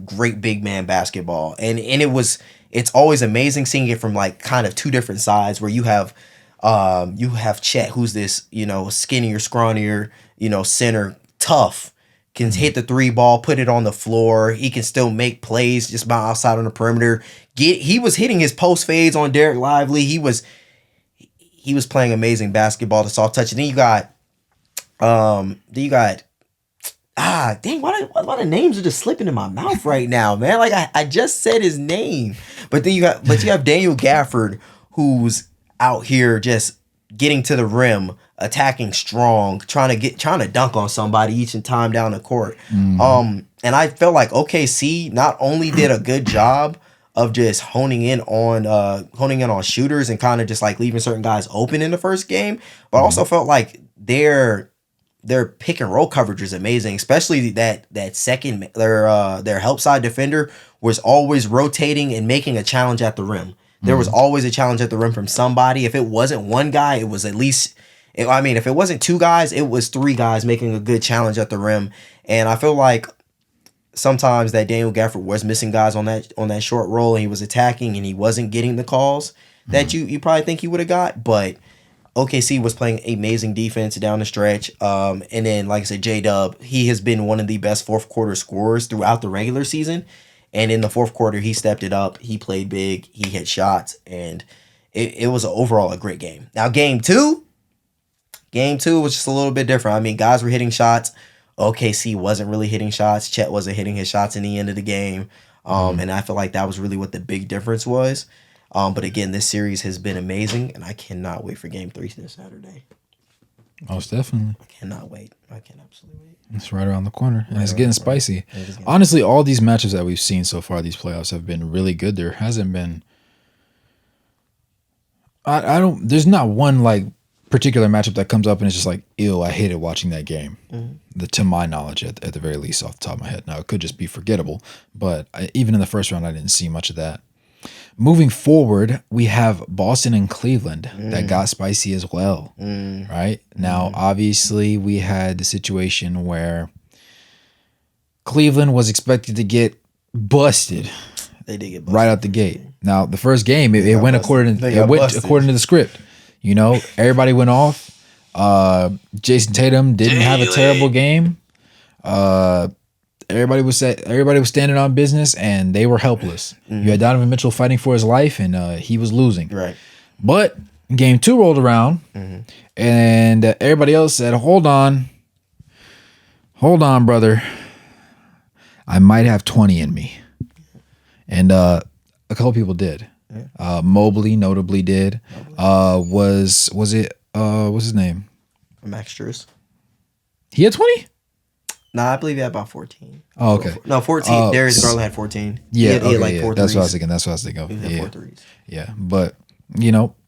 great big man basketball, and it's always amazing seeing it from like kind of two different sides where you have Chet, who's this, skinnier, scrawnier, center, tough, can hit the 3 ball, put it on the floor. He can still make plays just about outside on the perimeter. He was hitting his post fades on Derek Lively. He was playing amazing basketball to soft touch. And then you got dang, why the names are just slipping in my mouth right now, man? Like I just said his name. But you have Daniel Gafford, who's out here just getting to the rim, attacking strong, trying to dunk on somebody each time down the court. And I felt like OKC not only did a good job of just honing in on shooters and kind of just like leaving certain guys open in the first game, but also felt like their pick and roll coverage is amazing, especially that second their help side defender was always rotating and making a challenge at the rim. There was always a challenge at the rim from somebody. If it wasn't one guy, it was at least, if it wasn't 2 guys, it was 3 guys making a good challenge at the rim. And I feel like sometimes that Daniel Gafford was missing guys on that short roll, and he was attacking and he wasn't getting the calls that you probably think he would have got. But OKC was playing amazing defense down the stretch. And then, like I said, J-Dub, he has been one of the best fourth quarter scorers throughout the regular season. And in the fourth quarter, he stepped it up. He played big. He hit shots. And it was overall a great game. Now, game two was just a little bit different. I mean, guys were hitting shots. OKC wasn't really hitting shots. Chet wasn't hitting his shots in the end of the game. And I feel like that was really what the big difference was. But again, this series has been amazing, and I cannot wait for game 3 this Saturday. Most definitely. I cannot wait. I can absolutely wait. It's right around the corner, and it's getting spicy. Honestly, all these matches that we've seen so far, these playoffs, have been really good. There hasn't been... There's not one, like, particular matchup that comes up and it's just like, ew, I hated watching that game. To my knowledge, at the very least, off the top of my head. Now, it could just be forgettable, but even in the first round, I didn't see much of that. Moving forward, we have Boston and Cleveland that got spicy as well, right? Now, obviously, we had the situation where Cleveland was expected to get busted. They did get busted right out the gate. Now, the first game, it went according to the script. Everybody went off. Jason Tatum didn't have a terrible game. Everybody was standing on business, and they were helpless. You had Donovan Mitchell fighting for his life, and he was losing. Right. But game 2 rolled around, and everybody else said, "Hold on, brother. I might have 20 in me," and a couple people did. Mobley notably did. Was it what's his name? Max Strus. He had 20? No, I believe he had about 14. Oh, okay. No, 14. Darius Garland had 14. Yeah, he had like 4 That's threes. what I was thinking of. He had 4 threes. Yeah, but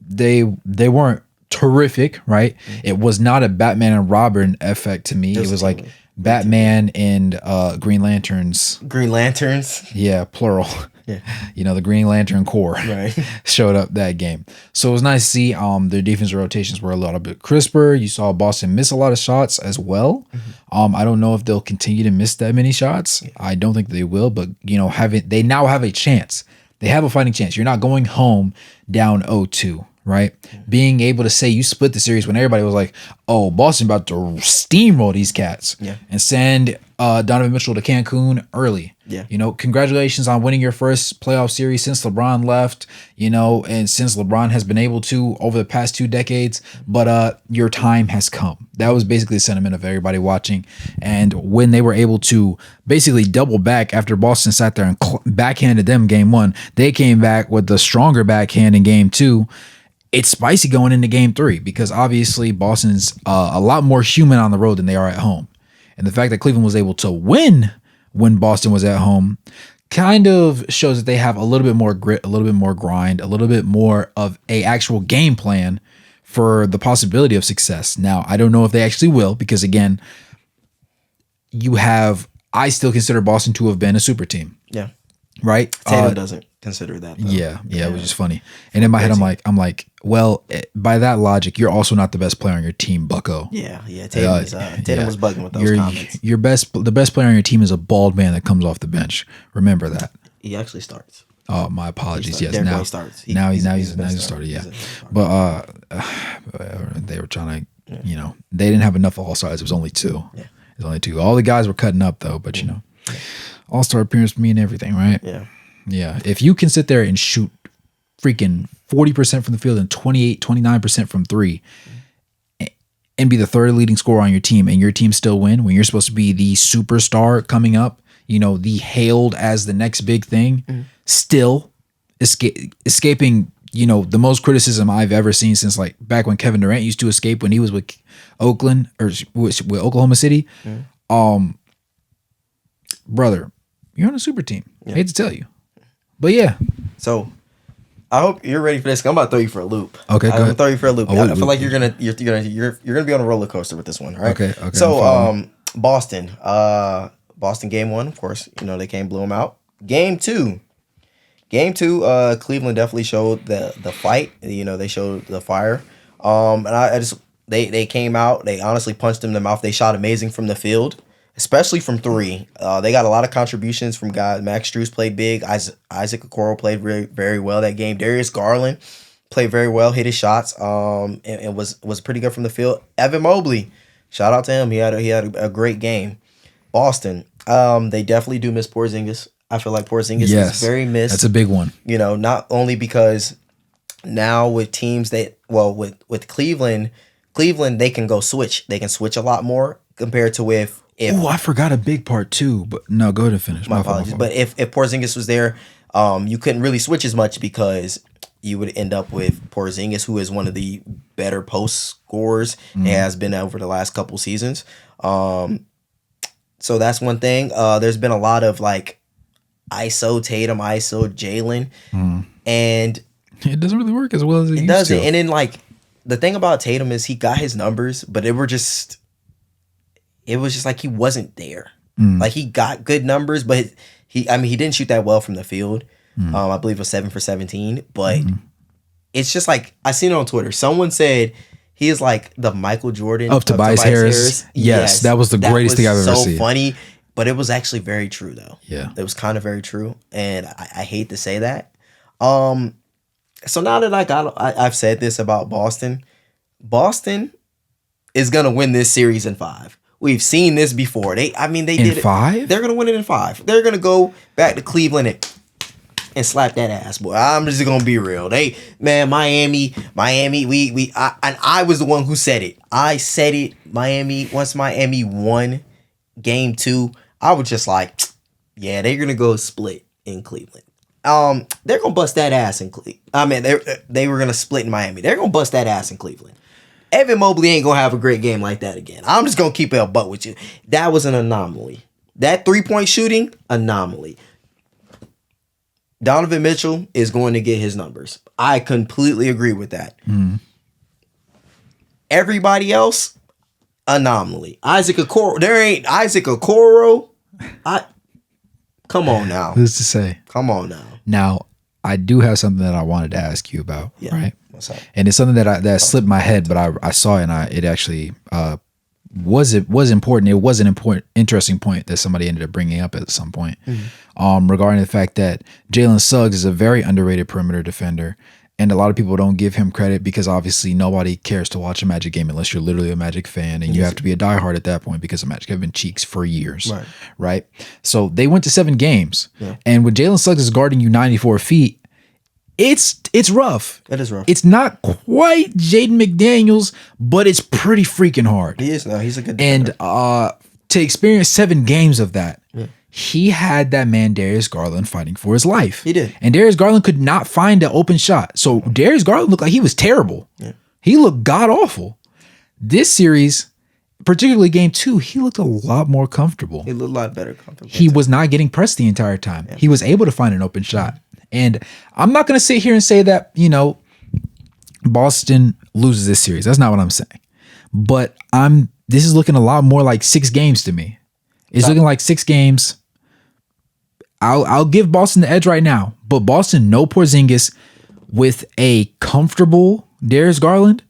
they weren't terrific, right? It was not a Batman and Robin effect to me. It was like Batman and Green Lanterns. Green Lanterns? Yeah, plural. Yeah. The Green Lantern Corps right. showed up that game. So it was nice to see their defensive rotations were a little bit crisper. You saw Boston miss a lot of shots as well. I don't know if they'll continue to miss that many shots. Yeah. I don't think they will, but they now have a chance. They have a fighting chance. You're not going home down 0-2, right? Being able to say you split the series when everybody was like, oh, Boston about to steamroll these cats and send Donovan Mitchell to Cancun early. Yeah. You know, congratulations on winning your first playoff series since LeBron left, you know, and since LeBron has been able to over the past 2 decades, but your time has come. That was basically the sentiment of everybody watching. And when they were able to basically double back after Boston sat there and backhanded them game 1, they came back with the stronger backhand in game 2. It's spicy going into game 3 because obviously Boston's a lot more human on the road than they are at home. And the fact that Cleveland was able to win when Boston was at home kind of shows that they have a little bit more grit, a little bit more grind, a little bit more of a actual game plan for the possibility of success. Now, I don't know if they actually will because, again, I still consider Boston to have been a super team. Yeah. Right? Tatum doesn't consider that, though. Yeah, it was just funny. And in my head, I'm like, well, by that logic, you're also not the best player on your team, bucko. Yeah. Tatum was bugging with those comments. The best player on your team is a bald man that comes off the bench. Remember that. He actually starts. Oh, my apologies. Yes, Derek now White starts. Now he's started. Yeah, but they were trying to, you know, they didn't have enough all-stars. It was only 2. Yeah, it was only 2. All the guys were cutting up though, but you know, all-star appearance mean everything, right? Yeah. Yeah, if you can sit there and shoot freaking 40% from the field and 29% from 3 and be the third leading scorer on your team and your team still win when you're supposed to be the superstar coming up, you know, the hailed as the next big thing, still escaping, you know, the most criticism I've ever seen since like back when Kevin Durant used to escape when he was with Oakland or with Oklahoma City. Brother, you're on a super team. I hate to tell you. But yeah. So I hope you're ready for this. I'm about to throw you for a loop. Okay, I'm gonna throw you for a loop. I feel like you're gonna be on a roller coaster with this one, right? Okay. So Boston. Boston game 1, of course, you know, they blew them out. Game 2. Cleveland definitely showed the fight. You know, they showed the fire. And I just they came out, they honestly punched them in the mouth. They shot amazing from the field, especially from 3. They got a lot of contributions from guys. Max Strus played big. Isaac Okoro played very, very well that game. Darius Garland played very well, hit his shots, and was pretty good from the field. Evan Mobley, shout out to him. He had a great game. Boston, they definitely do miss Porzingis. I feel like Porzingis is very missed. That's a big one. You know, not only because now with teams with Cleveland, they can go switch. They can switch a lot more compared to if I forgot a big part too, but no, go ahead and finish. My apologies. But if Porzingis was there, you couldn't really switch as much because you would end up with Porzingis, who is one of the better post scorers and has been over the last couple seasons. So that's one thing. There's been a lot of like ISO Tatum, ISO Jalen, and it doesn't really work as well as it doesn't. used to. And then like the thing about Tatum is he got his numbers, but it was just like he wasn't there. Like he got good numbers, but he didn't shoot that well from the field. I believe it was 7 for 17, but it's just like I seen it on Twitter. Someone said he is like the Michael Jordan of Tobias Harris. Yes, that was the greatest thing I've ever seen. So funny, but it was actually very true though. Yeah, it was kind of very true, and I hate to say that. So now that I've said this about Boston is gonna win this series in 5. We've seen this before. They did 5. They're gonna win it in 5. They're gonna go back to Cleveland and slap that ass, boy. I'm just gonna be real. Miami. I was the one who said it. I said it. Miami. Once Miami won game 2, I was just like, yeah, they're gonna go split in Cleveland. They're gonna bust that ass in Cleveland. They were gonna split in Miami. They're gonna bust that ass in Cleveland. Evan Mobley ain't gonna have a great game like that again. I'm just gonna keep it a buck with you. That was an anomaly. That 3-point shooting, anomaly. Donovan Mitchell is going to get his numbers. I completely agree with that. Everybody else, anomaly. Isaac Okoro. There ain't Isaac Okoro. Come on now. Who's to say? Come on now. Now, I do have something that I wanted to ask you about. Yeah. Right? What's up? And it's something that slipped my head, but I saw it and it actually was important. It was an important, interesting point that somebody ended up bringing up at some point regarding the fact that Jalen Suggs is a very underrated perimeter defender. And a lot of people don't give him credit because obviously nobody cares to watch a Magic game unless you're literally a Magic fan, and you have to be a diehard at that point because the Magic have been cheeks for years, right? So they went to 7 games, and when Jalen Suggs is guarding you 94 feet, it's rough. It is rough. It's not quite Jaden McDaniels, but it's pretty freaking hard. He is though. He's a good defender. And to experience 7 games of that. He had that man Darius Garland fighting for his life. He did. And Darius Garland could not find an open shot. So Darius Garland looked like he was terrible. Yeah. He looked god-awful. This series, particularly game 2, he looked a lot more comfortable. He looked a lot better comfortable. He was not getting pressed the entire time. Yeah. He was able to find an open shot. And I'm not going to sit here and say that, you know, Boston loses this series. That's not what I'm saying. But this is looking a lot more like 6 games to me. It's looking like 6 games. I'll give Boston the edge right now, but Boston, no Porzingis, with a comfortable Darius Garland,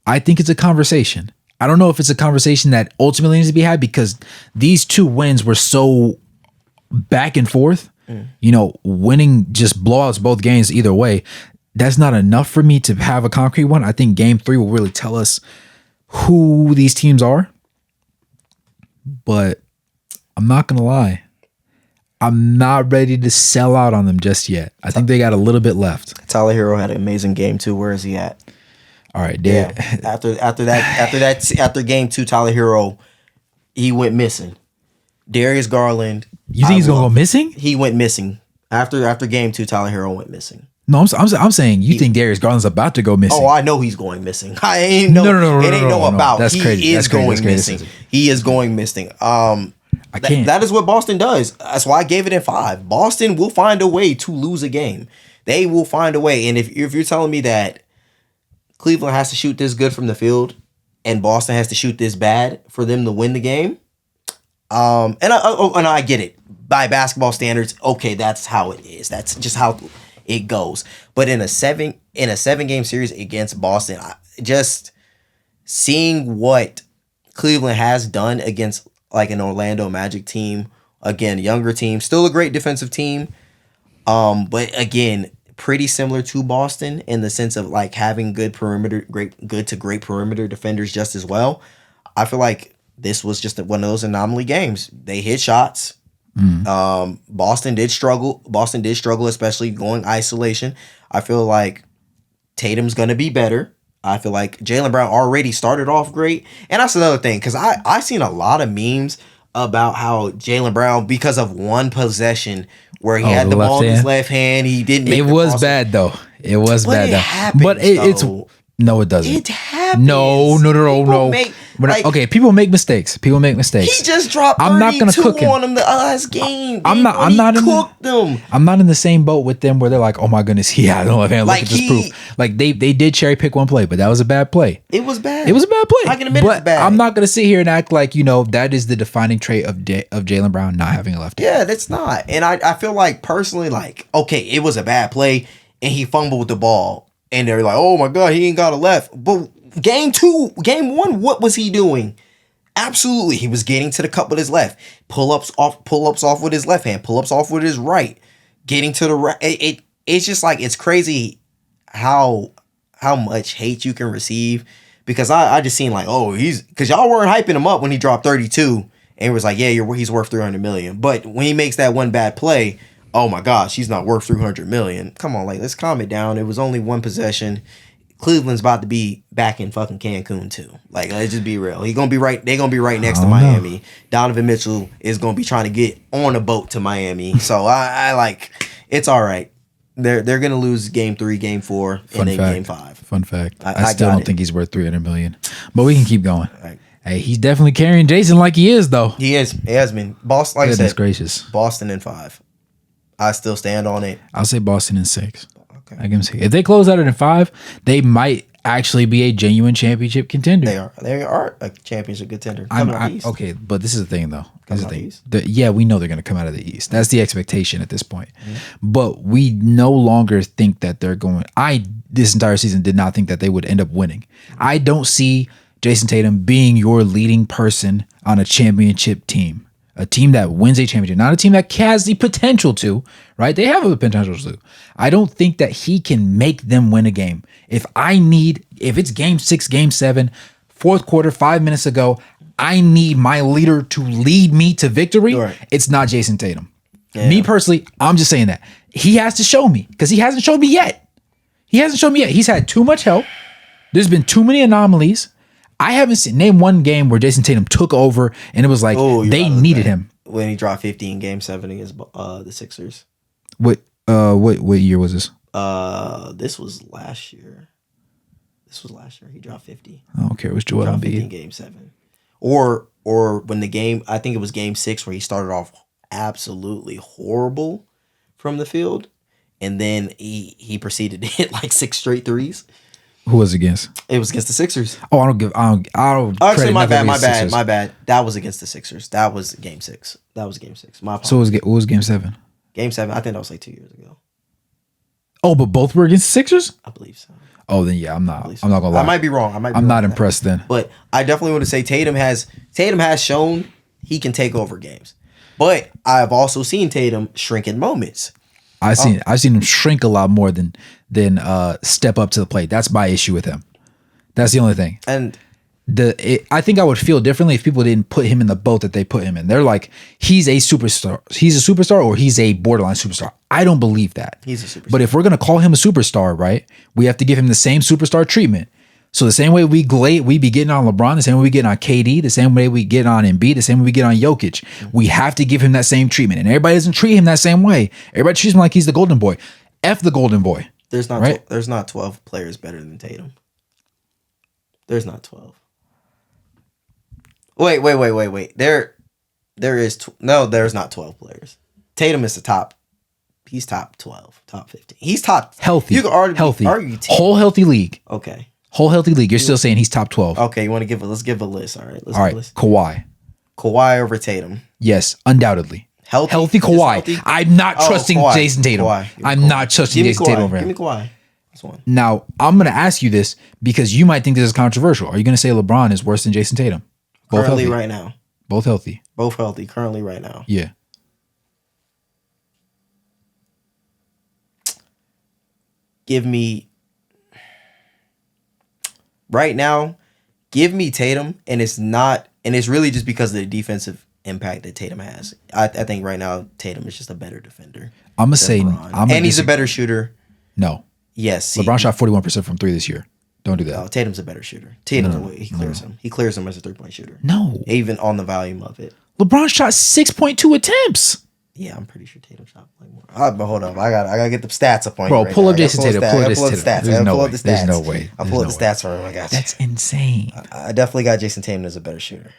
I think it's a conversation. I don't know if it's a conversation that ultimately needs to be had because these 2 wins were so back and forth. You know, winning just blowouts both games either way. That's not enough for me to have a concrete one. I think game 3 will really tell us who these teams are. But I'm not going to lie. I'm not ready to sell out on them just yet. I think they got a little bit left. Tyler Hero had an amazing game too. Where is he at? All right, yeah. After game 2, Tyler Hero, he went missing. Darius Garland. You think he's gonna go missing? He went missing after game 2. Tyler Hero went missing. No, I'm saying you think Darius Garland's about to go missing. Oh, I know he's going missing. I ain't know. No. It ain't no about. That's crazy. He is going missing. He is going missing. I can't. That is what Boston does. That's why I gave it in 5. Boston will find a way to lose a game. They will find a way. And if you're telling me that Cleveland has to shoot this good from the field and Boston has to shoot this bad for them to win the game, and I get it. By basketball standards, okay, that's how it is. That's just how it goes. But in a 7-game series against Boston, just seeing what Cleveland has done against like an Orlando Magic team, again, younger team, still a great defensive team, but again, pretty similar to Boston in the sense of like having good to great perimeter defenders just as well. I feel like this was just one of those anomaly games. They hit shots. Boston did struggle. Especially going isolation. I feel like Tatum's gonna be better. I feel like Jaylen Brown already started off great. And that's another thing, because I seen a lot of memes about how Jaylen Brown, because of one possession where he had the ball in his left hand, he didn't make it. Was bad though. It was bad though. Happens, but it's no, it doesn't. It happens. No. Okay, people make mistakes. He just dropped 32 I'm not gonna cook him on him the last game. I'm not in the same boat with them where they're like, oh my goodness, he had no left hand. Look at this proof. Like they did cherry pick one play, but that was a bad play. It was bad. It was a bad play. I can admit it's bad. I'm not gonna sit here and act like, you know, that is the defining trait of Jaylen Brown not having a left hand. Yeah, that's not. And I feel like personally, like, okay, it was a bad play and he fumbled with the ball. And they're like, oh my God, he ain't got a left. But game 1, what was he doing? Absolutely. He was getting to the cup with his left. Pull-ups off with his left hand. Pull-ups off with his right. Getting to the right. It's just like, it's crazy how much hate you can receive. Because I just seen like, oh, because y'all weren't hyping him up when he dropped 32. And it was like, yeah, he's worth $300 million. But when he makes that one bad play, oh my gosh, he's not worth $300 million. Come on, like, let's calm it down. It was only one possession. Cleveland's about to be back in fucking Cancun too. Like, let's just be real. They're gonna be right next to Miami. Donovan Mitchell is gonna be trying to get on a boat to Miami. So I like, it's all right. They're gonna lose game 3, game 4, and then game 5. Fun fact. I still don't think he's worth $300 million. But we can keep going. Right. Hey, he's definitely carrying Jason like he is though. He is. He has been. Boston, like I said, gracious. Boston in 5. I still stand on it. I'll say Boston in 6. Okay. I give them 6. If they close out in 5, they might actually be a genuine championship contender. They are a championship contender. Okay, but this is the thing though. This is the thing. We know they're going to come out of the East. That's the expectation at this point. Mm-hmm. But we no longer think that they're going. This entire season did not think that they would end up winning. I don't see Jason Tatum being your leading person on a championship team. a team that wins a championship, not a team that has the potential to, right? They have the potential to. I don't think that he can make them win a game. If it's game 6, game 7, fourth quarter, 5 minutes ago, I need my leader to lead me to victory. Right. It's not Jason Tatum. Yeah. Me personally, I'm just saying that. He has to show me because he hasn't shown me yet. He's had too much help. There's been too many anomalies. I haven't seen name one game where Jason Tatum took over and it was like they needed him. When he dropped 50 in game 7 against the Sixers. What year was this? This was last year. He dropped 50. I don't care. It was Joel Embiid in game 7. Or when the game, I think it was game 6 where he started off absolutely horrible from the field. And then he proceeded to hit like 6 straight threes. Who was it against? It was against the Sixers. Oh, I don't. Actually, my bad. That was against the Sixers. That was game 6. My apologies. So what was game 7? Game 7, I think that was like 2 years ago. Oh, but both were against the Sixers? I believe so. Oh, then yeah, I'm not gonna lie. I might be wrong. I'm not impressed then. But I definitely want to say Tatum has shown he can take over games. But I've also seen Tatum shrink in moments. I've seen him shrink a lot more than step up to the plate. That's my issue with him. That's the only thing. And I think I would feel differently if people didn't put him in the boat that they put him in. They're like, he's a superstar. He's a superstar or he's a borderline superstar. I don't believe that. He's a superstar. But if we're going to call him a superstar, right, we have to give him the same superstar treatment. So the same way we be getting on LeBron, the same way we get on KD, the same way we get on Embiid, the same way we get on Jokic, we have to give him that same treatment. And everybody doesn't treat him that same way. Everybody treats him like he's the golden boy. F the golden boy. There's not 12 players better than Tatum. There's not 12. Wait. There's not 12 players. Tatum is the top. He's top 12, top 15. He's top healthy. You can argue whole healthy league. Okay. Whole healthy league. You're still saying he's top 12. Okay, you want to let's give a list. All right. All right. Kawhi over Tatum. Yes, undoubtedly. Healthy Kawhi. Healthy? I'm not trusting Jason Tatum. I'm not trusting Jason Tatum over him. Give me Kawhi. That's one. Now, I'm going to ask you this because you might think this is controversial. Are you going to say LeBron is worse than Jason Tatum? Both currently healthy. Right now. Both healthy. Both healthy currently right now. Yeah. Give me Tatum, and it's really just because of the defensive impact that Tatum has. I think right now Tatum is just a better defender. I'm gonna say, he's a better shooter. No. Yes. LeBron shot 41% from 3 this year. Don't do that. No, Tatum's a better shooter. He clears him. He clears him as a 3-point shooter. No. Even on the volume of it. LeBron shot 6.2 attempts. Yeah, I'm pretty sure Tatum shot like more. But hold up, I gotta get the stats up on you. Bro, pull up Jason Tatum. Pull up the stats. There's no way. There's no way. I'll pull up the stats for him. I got you. That's insane. I definitely got Jason Tatum as a better shooter.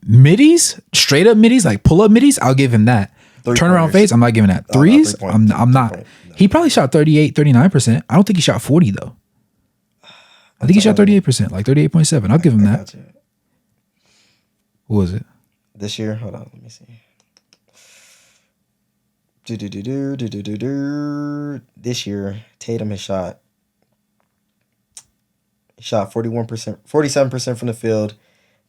Middies, straight up middies, like pull up middies, I'll give him that. Turnaround fades, I'm not giving that. Threes, I'm not. No. He probably shot 38, 39%. I don't think he shot 40 though. I think he shot 38%, like 38.7. I'll give him that. What was it? This year? Hold on, let me see. This year, Tatum has shot 41%, 47% from the field,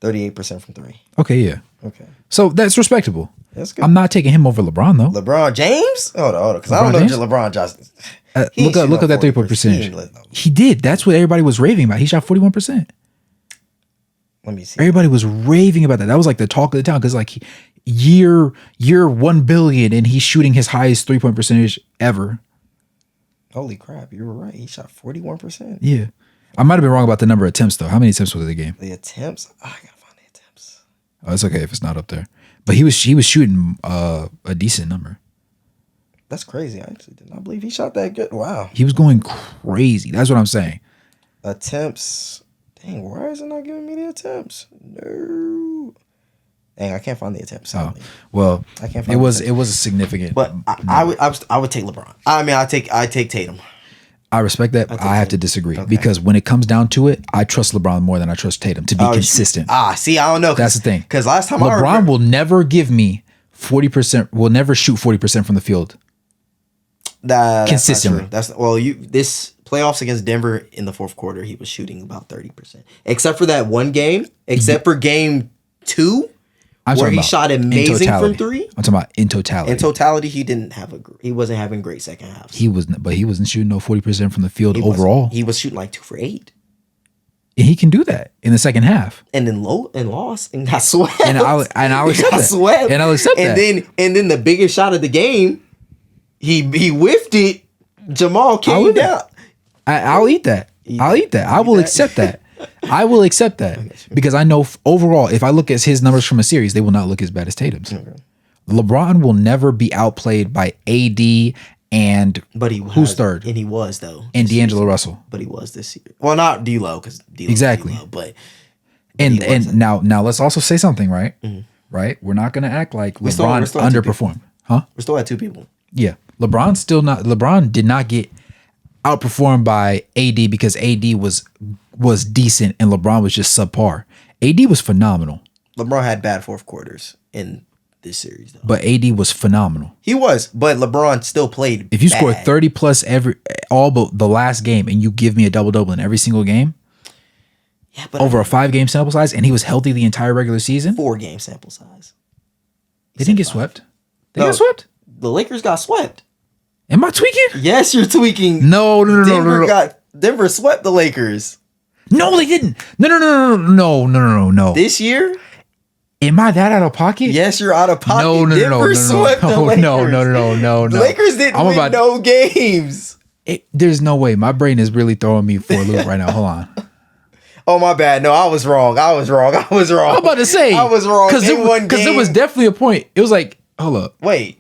38% from 3. Okay, yeah. Okay. So that's respectable. That's good. I'm not taking him over LeBron though. LeBron James? Hold on, because I don't know if LeBron James. Look at that 3-point percentage. He did. That's what everybody was raving about. He shot 41%. Let me see. Everybody was raving about that. That was like the talk of the town because like year 1 billion and he's shooting his highest 3-point percentage ever. Holy crap, you were right. He shot 41%. Yeah. I might have been wrong about the number of attempts though. How many attempts was the game? The attempts? I gotta find the attempts. Oh, it's okay if it's not up there. But he was shooting a decent number. That's crazy. I actually did not believe he shot that good. Wow. He was going crazy. That's what I'm saying. Attempts. Dang, why is it not giving me the attempts? No. Dang, I can't find the attempts. Oh, well, I can't find it was a significant. But I would take LeBron. I mean, I take Tatum. I respect that. I have to disagree because when it comes down to it, I trust LeBron more than I trust Tatum to be consistent. See, I don't know. That's the thing. Because last time LeBron will never give me 40%. Will never shoot 40% from the field. Consistently. This playoffs against Denver in the fourth quarter, he was shooting about 30%. Except for that one game. Except for game 2, where he shot amazing from three. I'm talking about in totality. In totality, he wasn't having great second halves. He wasn't shooting no 40% from the field overall. He was shooting like 2 for 8. And he can do that in the second half. And then lost and got swept. And I'll accept that. Swept. And I'll accept that. And then the biggest shot of the game, he whiffed it. Jamal came down. I'll eat that. I'll eat that. I will accept that. I will accept that because I know overall, if I look at his numbers from a series, they will not look as bad as Tatum's. Okay. LeBron will never be outplayed by AD and who's third? And he was though. And D'Angelo Russell. But he was this year. Well, not D'Lo because exactly. D-Lo, but and now let's also say something, right? Mm-hmm. Right? We're not going to act like LeBron underperformed, huh? We're still at 2 people. Yeah, LeBron did not get outperformed by AD because AD was decent and LeBron was just subpar. AD was phenomenal. LeBron had bad fourth quarters in this series, though. But AD was phenomenal. He was, but LeBron still played. If you score 30 plus all but the last game, and you give me a double in every single game, yeah, but over a 5-game sample size, and he was healthy the entire regular season, 4-game sample size. They didn't get swept. They got swept. The Lakers got swept. Am I tweaking? Yes, you're tweaking. No. Denver swept the Lakers. No, they didn't. No. This year? Am I that out of pocket? Yes, you're out of pocket. No. Denver swept the Lakers. No. The Lakers didn't win no games. There's no way. My brain is really throwing me for a loop right now. Hold on. Oh, my bad. No, I was wrong. I'm about to say. I was wrong. Because there was definitely a point. It was like, hold up. Wait.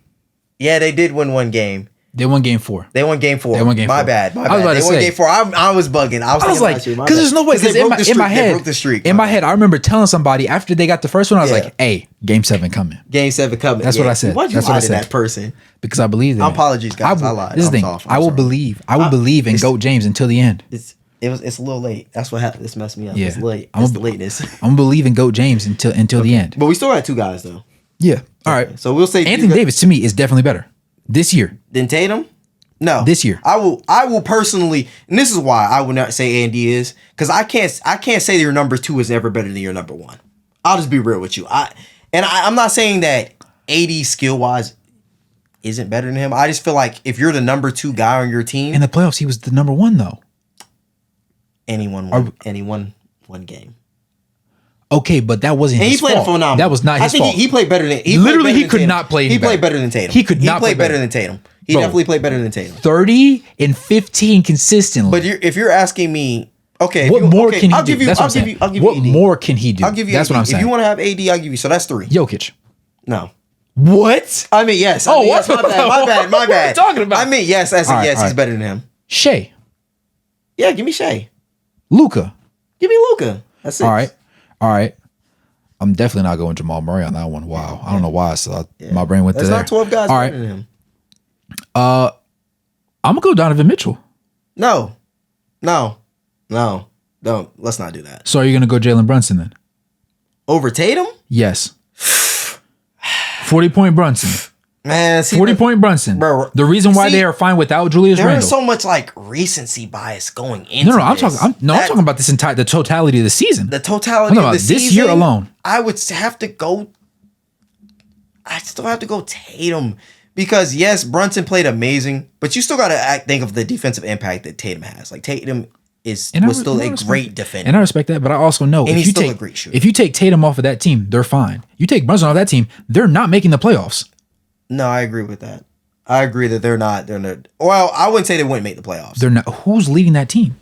Yeah, they did win 1 game. They won game 4. They won game 4. My bad. I was about to say. They won game 4. I was bugging. I was like, because there's no way. Because in my head, they broke the streak. In my head, I remember telling somebody after they got the first one, I was like, "Hey, game 7 coming." Game 7 coming. That's what I said. Why'd you lie to that person? Because I believe that. Apologies, guys. I lied. This is the thing. I will believe in GOAT James until the end. It's a little late. That's what happened. This messed me up. Yeah. It's late. It's the lateness. I'm gonna believe in GOAT James until the end. But we still got 2 guys though. Yeah. All right. So we'll say Anthony Davis to me is definitely better this year than Tatum. No, this year I will personally, and this is why I would not say Andy is, because I can't say that your number 2 is ever better than your number 1. I'll just be real with you. I'm not saying that AD skill wise isn't better than him. I just feel like if you're the number 2 guy on your team in the playoffs, he was the number 1 though. And he won 1 game. Okay, but that wasn't his fault. He played phenomenal. That was not his fault. He played better than. He could not play. He played better than Tatum. He could not play better than Tatum. He definitely played better than Tatum. 30 and 15 consistently. But if you're asking me, okay, what more can he do? That's what I'm saying. I'll give you. What more can he do? I'll give you. That's what I'm saying. If you want to have AD, I'll give you. So that's 3. Jokic. No. What? I mean, yes. Yes, my bad. What are you talking about? I mean, yes. He's better than him. Shea. Yeah, give me Shea. Luka. Give me Luka. That's it. All right. I'm definitely not going Jamal Murray on that one. Wow. I don't know why. So my brain went to there. There's not 12 guys better than him. I'm going to go Donovan Mitchell. No. Don't. Let's not do that. So are you going to go Jalen Brunson then? Over Tatum? Yes. 40-point Brunson. Man, 40-point Brunson. Bro, the reason why they are fine without Julius Randle. There is so much like recency bias going into this. I'm talking about the totality of the season. The totality of the season. This year alone. I would have to go. I still have to go Tatum because yes, Brunson played amazing, but you still got to think of the defensive impact that Tatum has. Like Tatum was still a great defender, and I respect that. But I also know he's still a great shooter. If you take Tatum off of that team, they're fine. You take Brunson off that team, they're not making the playoffs. No, I agree with that. I agree that they're not. Well, I wouldn't say they wouldn't make the playoffs. They're not. Who's leading that team?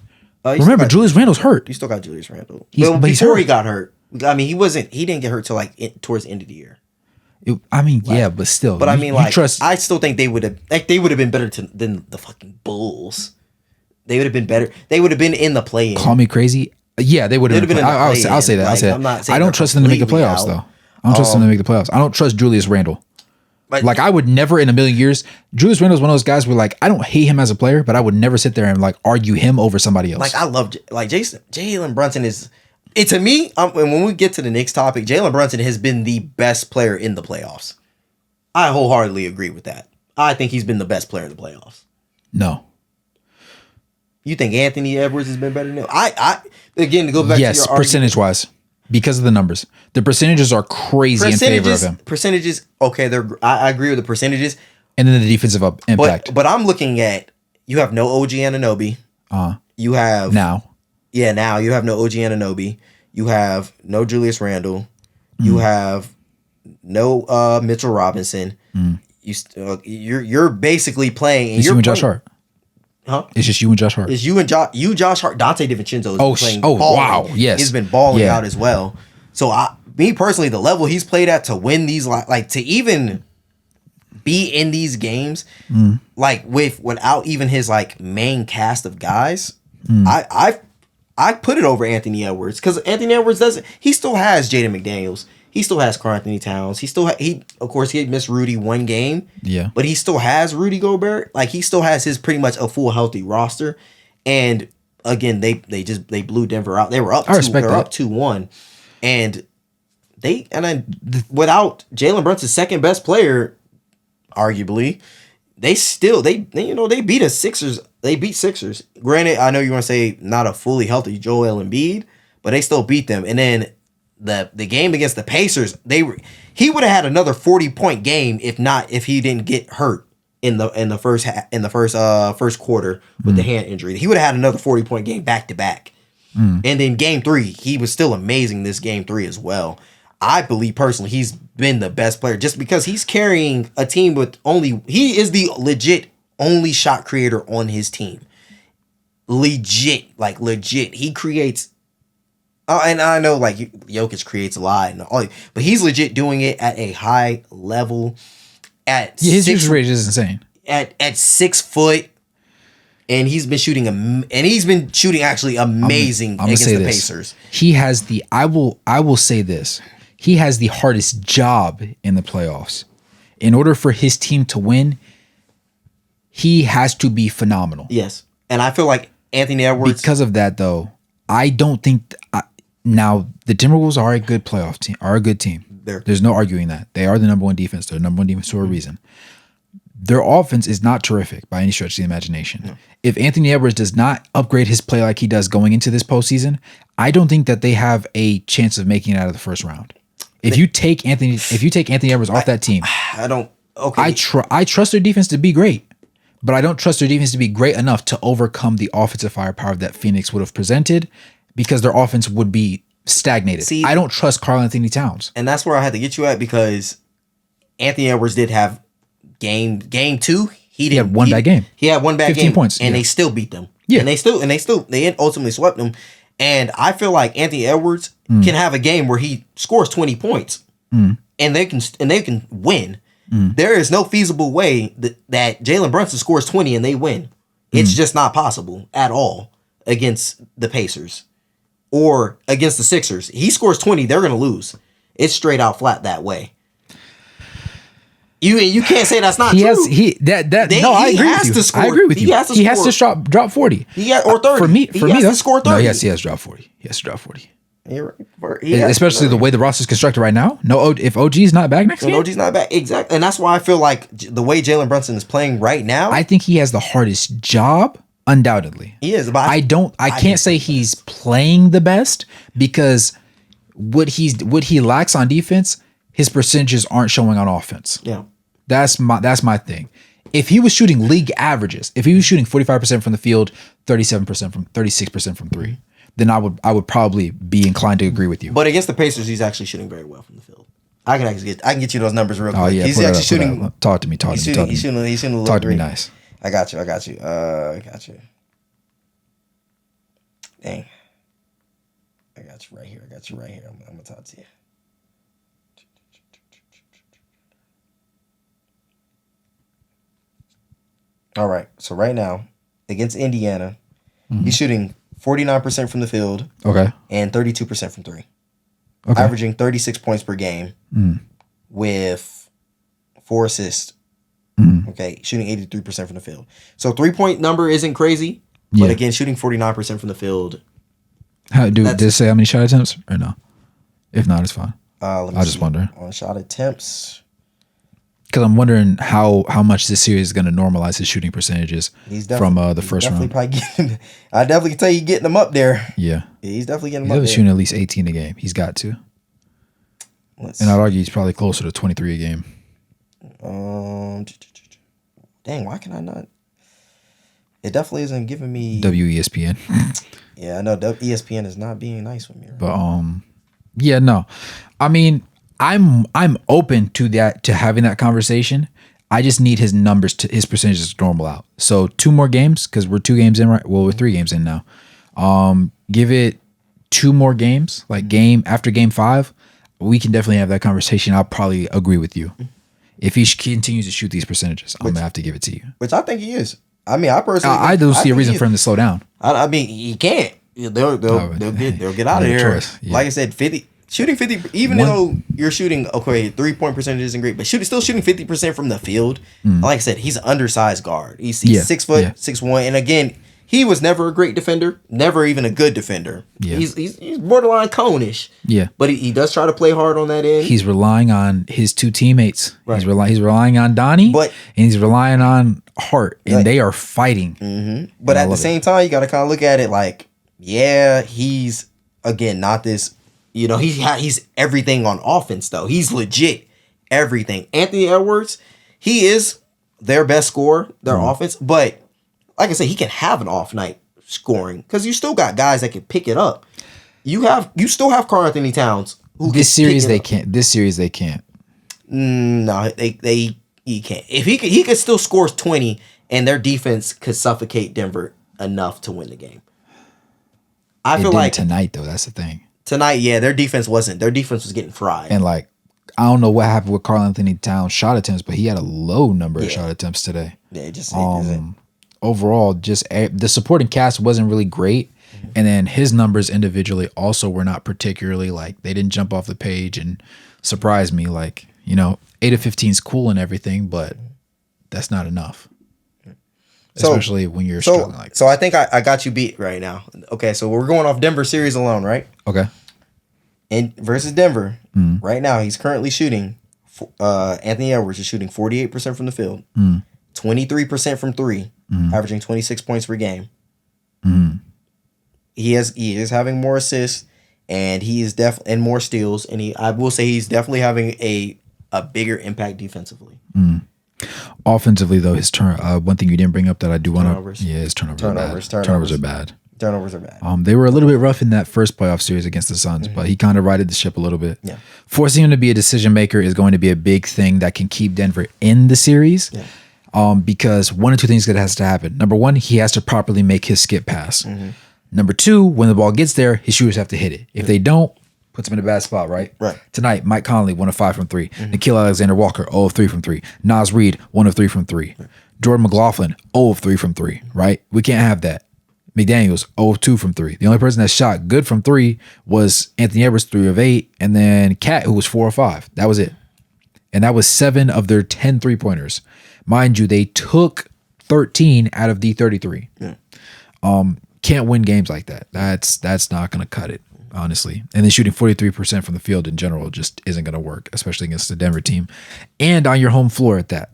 Remember, Julius Randle's hurt. You still got Julius Randle. Before he got hurt, I mean, he didn't get hurt till towards the end of the year. But still. But I still think they would have been better than the fucking Bulls. They would have been better. They would have been in the play-in. Call me crazy. Yeah, they would have been. I'll say that. I don't trust them to make the playoffs though. I don't trust them to make the playoffs. I don't trust Julius Randle. Like I would never in a million years. Julius Randle is one of those guys where like I don't hate him as a player, but I would never sit there and like argue him over somebody else. Like I love Jalen Brunson is. To me, and when we get to the Knicks topic, Jalen Brunson has been the best player in the playoffs. I wholeheartedly agree with that. I think he's been the best player in the playoffs. No. You think Anthony Edwards has been better than him? I again to go back to your argument. percentage wise. because of the numbers. The percentages are crazy in favor of him. Percentages, okay, I agree with the percentages. And then the defensive impact. But I'm looking at, you have no OG Anunoby. You have now you have no OG Anunoby. You have no Julius Randle. You have no Mitchell Robinson. You're basically playing. It's you and Josh Hart. Huh? It's just you and Josh Hart. It's you and Josh Hart. Dante DiVincenzo is playing. Wow! Yes, he's been balling out as well. So me personally, the level he's played at to win these, like to even be in these games, like without even his like main cast of guys, I put it over Anthony Edwards, because Anthony Edwards he still has Jaden McDaniels. He still has Karl-Anthony Towns. Of course he missed Rudy one game. Yeah. But he still has Rudy Gobert. Like, he still has his pretty much a full healthy roster. And again, they blew Denver out. They were up 2-1. And without Jalen Brunson's second best player, arguably, they beat the Sixers. They beat Sixers. Granted, I know you want to say not a fully healthy Joel Embiid, but they still beat them. And then the game against the Pacers, he would have had another 40-point game if he didn't get hurt in the first quarter with the hand injury. He would have had another 40-point game back to back. And then game 3, he was still amazing this game 3 as well. I believe personally he's been the best player just because he's carrying a team he is the legit only shot creator on his team. Legit. He creates. And I know like Jokic creates a lot, but he's legit doing it at a high level. His usage rate is insane. At 6 foot, and he's been shooting actually amazing against the Pacers. He has I will say this. He has the hardest job in the playoffs. In order for his team to win, he has to be phenomenal. Yes, and I feel like Anthony Edwards. Because of that, though, I don't think. Now, the Timberwolves are a good playoff team, are a good team. There's no arguing that. They are the number one defense. They're the number one defense for a reason. Their offense is not terrific by any stretch of the imagination. No. If Anthony Edwards does not upgrade his play like he does going into this postseason, I don't think that they have a chance of making it out of the first round. If you take Anthony Edwards off that team, I don't. Okay, I trust their defense to be great, but I don't trust their defense to be great enough to overcome the offensive firepower that Phoenix would have presented, because their offense would be stagnated. See, I don't trust Karl-Anthony Towns. And that's where I had to get you at, because Anthony Edwards did have game 2. He had one bad game. He had one bad 15 game. Points. And they still beat them. Yeah. And they ultimately swept them. And I feel like Anthony Edwards can have a game where he scores 20 points and they can win. There is no feasible way that Jalen Brunson scores 20 and they win. It's just not possible at all against the Pacers. Or against the Sixers. He scores 20, they're going to lose. It's straight out flat that way. You can't say that's not true. I agree with you. He has to drop 40. Or 30. For me, that's score 30. No, he has to drop 40. He has to drop 40. Especially the way the roster is constructed right now. No, if OG's not back next game. OG's not back, exactly. And that's why I feel like the way Jalen Brunson is playing right now, I think he has the hardest job. Undoubtedly. He is, but I can't say he's playing the best, because what he lacks on defense, his percentages aren't showing on offense. Yeah. That's my thing. If he was shooting league averages, if he was shooting 45% from the field, 36% from 3, then I would probably be inclined to agree with you. But against the Pacers, he's actually shooting very well from the field. I can get you those numbers real quick. Oh yeah, he's actually shooting. Talk to me. He's shooting a little. Talk to me nice. I got you. I got you. Dang. I got you right here. I'm gonna talk to you. All right. So right now, against Indiana, he's shooting 49% from the field. Okay. And 32% from 3. Okay. Averaging 36 points per game with 4 assists. Okay, shooting 83% from the field. So 3-point number isn't crazy, but again, shooting 49% from the field. Did it say how many shot attempts or no? If not, it's fine. I just wonder. On shot attempts. Because I'm wondering how much this series is going to normalize his shooting percentages from the first round. I definitely can tell you getting him up there. Yeah. He's definitely getting him up there. He's shooting at least 18 a game. He's got to. And I'd argue he's probably closer to 23 a game. Dang, why can I not? It definitely isn't giving me WESPN. Yeah, I know ESPN is not being nice with me. Right? But yeah, no. I mean, I'm open to that, to having that conversation. I just need his numbers his percentages to normal out. So 2 more games, because we're 2 games in, right? Well, we're 3 games in now. Give it 2 more games, like game after game 5. We can definitely have that conversation. I'll probably agree with you. If he continues to shoot these percentages, I'm gonna have to give it to you. Which I think he is. I mean, I personally, I don't see a reason for him to slow down. I mean, he can't. They'll get out of there. Yeah. Like I said, shooting 50. Even though you're shooting 3-point percentage isn't great, but still shooting 50% from the field. Like I said, he's an undersized guard. He's 6 foot, 6'1", and again, he was never a great defender, never even a good defender. Yeah. He's borderline cone-ish. Yeah. But he does try to play hard on that end. He's relying on his 2 teammates. Right. He's relying on Donnie, and he's relying on Hart, and they are fighting. Mm-hmm. But at the same time, you got to kind of look at it like, yeah, he's, again, not this, he's everything on offense, though. He's legit everything. Anthony Edwards, he is their best scorer, their offense, but like I said, he can have an off night scoring because you still got guys that can pick it up. You still have Karl-Anthony Towns. This series they can't. This series they can't. No, he can't. If he could still score 20, and their defense could suffocate Denver enough to win the game. I feel like tonight though, that's the thing. Tonight, yeah, their defense was getting fried. And like, I don't know what happened with Karl-Anthony Towns shot attempts, but he had a low number of shot attempts today. Yeah, just overall, just the supporting cast wasn't really great. And then his numbers individually also were not particularly, like, they didn't jump off the page and surprise me. Like, 8 of 15 is cool and everything, but that's not enough. Especially when you're struggling like this. So I think I got you beat right now. Okay, so we're going off Denver series alone, right? Okay. And versus Denver, right now he's currently shooting, Anthony Edwards is shooting 48% from the field, 23% from 3, averaging 26 points per game. He is having more assists, and he is definitely and more steals, and I will say he's definitely having a bigger impact defensively. Offensively, though, his one thing you didn't bring up that I do want to, his turnovers are bad. Turnovers are bad. They were a little bit rough in that first playoff series against the Suns, but he kind of righted the ship a little bit. Yeah. Forcing him to be a decision maker is going to be a big thing that can keep Denver in the series. Yeah. Because one or two things that has to happen. Number one, he has to properly make his skip pass. Number two, when the ball gets there, his shooters have to hit it. If they don't, puts him in a bad spot, right? Right. Tonight, Mike Conley, 1 of 5 from 3. Nickeil Alexander-Walker, 0 of 3 from 3. Naz Reid, 1 of 3 from 3. Jordan McLaughlin, 0 of 3 from 3, right? We can't have that. McDaniels, 0 of 2 from 3. The only person that shot good from 3 was Anthony Edwards, 3 of 8, and then Cat, who was 4 of 5. That was it. And that was 7 of their 10 3-pointers. Mind you, they took 13 out of the 33. Yeah. Can't win games like that. That's not going to cut it, honestly. And then shooting 43% from the field in general just isn't going to work, especially against the Denver team. And on your home floor at that.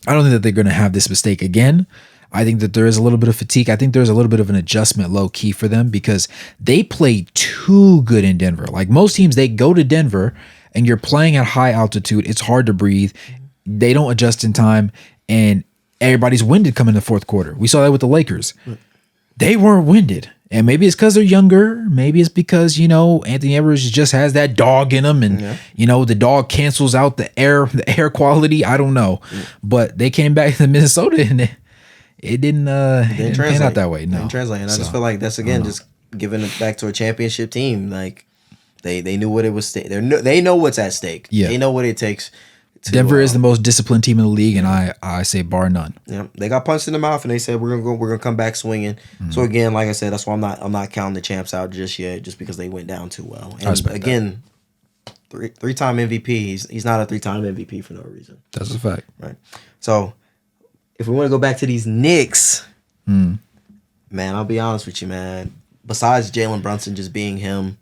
I don't think that they're going to have this mistake again. I think that there is a little bit of fatigue. I think there's a little bit of an adjustment low key for them because they play too good in Denver. Like most teams, they go to Denver and you're playing at high altitude. It's hard to breathe. They don't adjust in time and everybody's winded coming in the fourth quarter. We saw that with the Lakers. They weren't winded. And maybe it's because they're younger. Maybe it's because, Anthony Edwards just has that dog in him and, the dog cancels out the air quality. I don't know. But they came back to Minnesota and it didn't pan out that way. No. It didn't translate. And I just feel like that's, again, just giving it back to a championship team. Like, they knew what it was. They know what's at stake. Yeah. They know what it takes. Denver is the most disciplined team in the league, and I say bar none. Yeah, they got punched in the mouth, and they said we're gonna come back swinging. So again, like I said, that's why I'm not counting the champs out just yet, just because they went down too well. And again, three-time MVP. He's not a 3-time MVP for no reason. That's a fact, right? So if we want to go back to these Knicks, man, I'll be honest with you, man. Besides Jalen Brunson just being him,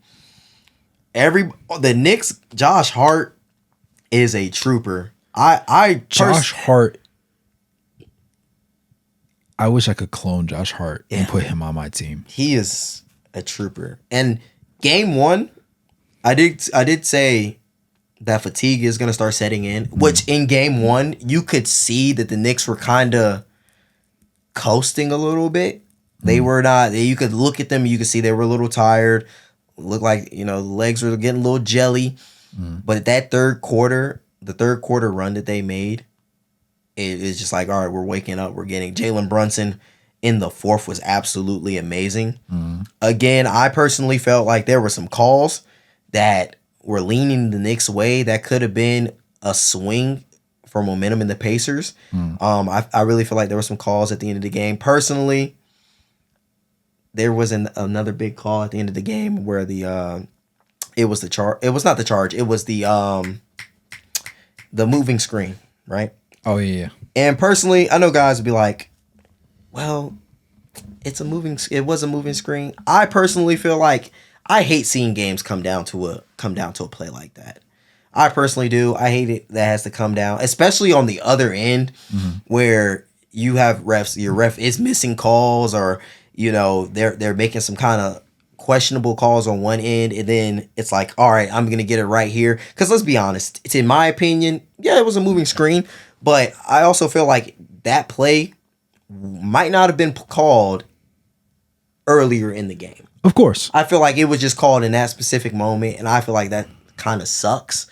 the Knicks, Josh Hart is a trooper Josh Hart. I wish I could clone Josh Hart and put him on my team. He is a trooper. And game 1, I did say that fatigue is going to start setting in, which in game 1, you could see that the Knicks were kind of coasting a little bit. They were not. You could look at them, you could see they were a little tired. Looked like, the legs were getting a little jelly. But at that the third quarter run that they made, it is just like, all right, we're waking up. We're getting Jalen Brunson in the fourth was absolutely amazing. Again, I personally felt like there were some calls that were leaning the Knicks' way that could have been a swing for momentum in the Pacers. I really feel like there were some calls at the end of the game. Personally, there was another big call at the end of the game where it was the charge. It was not the charge. It was the moving screen, right? Oh yeah. And personally, I know guys would be like, "Well, it was a moving screen." I personally feel like I hate seeing games come down to a play like that. I personally do. I hate it that has to come down, especially on the other end where you have refs. Your ref is missing calls, or they're making some kind of questionable calls on one end, and then it's like, all right, I'm gonna get it right here. Because let's be honest, it's in my opinion, it was a moving screen, but I also feel like that play might not have been called earlier in the game. Of course, I feel like it was just called in that specific moment, and I feel like that kind of sucks.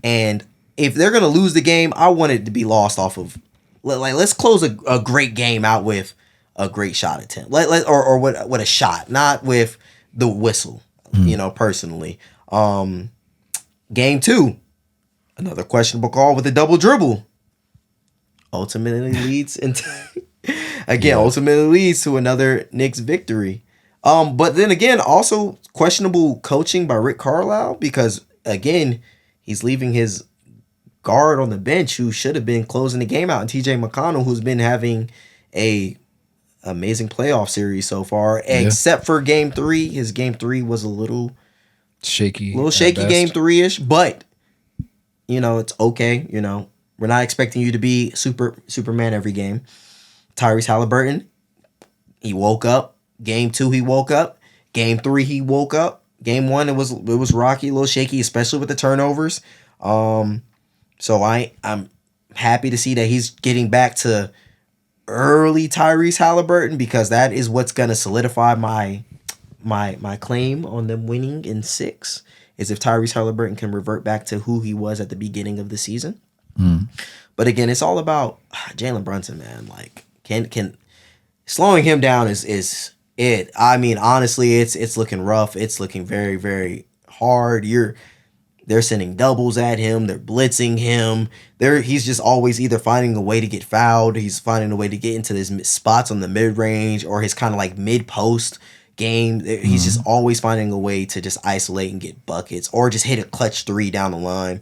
And if they're gonna lose the game, I want it to be lost off of let's close a great game out with a great shot attempt, or with a shot, not with the whistle. Personally, game 2, another questionable call with a double dribble, ultimately leads to another Knicks victory. But then again, also questionable coaching by Rick Carlisle, because again, he's leaving his guard on the bench who should have been closing the game out, and TJ McConnell, who's been having a amazing playoff series so far, except for game 3. His game 3 was a little shaky game 3-ish, but it's okay. We're not expecting you to be Superman every game. Tyrese Halliburton, he woke up. Game 2, he woke up. Game 3, he woke up. Game 1, it was rocky, a little shaky, especially with the turnovers. So I'm happy to see that he's getting back to early Tyrese Halliburton, because that is what's gonna solidify my claim on them winning in 6, is if Tyrese Halliburton can revert back to who he was at the beginning of the season. But again, it's all about Jalen Brunson, man. Like, can slowing him down is it. I mean, honestly, it's looking rough. It's looking very, very hard. They're sending doubles at him. They're blitzing him. He's just always either finding a way to get fouled. He's finding a way to get into his spots on the mid-range, or his kind of like mid-post game. He's just always finding a way to just isolate and get buckets, or just hit a clutch 3 down the line.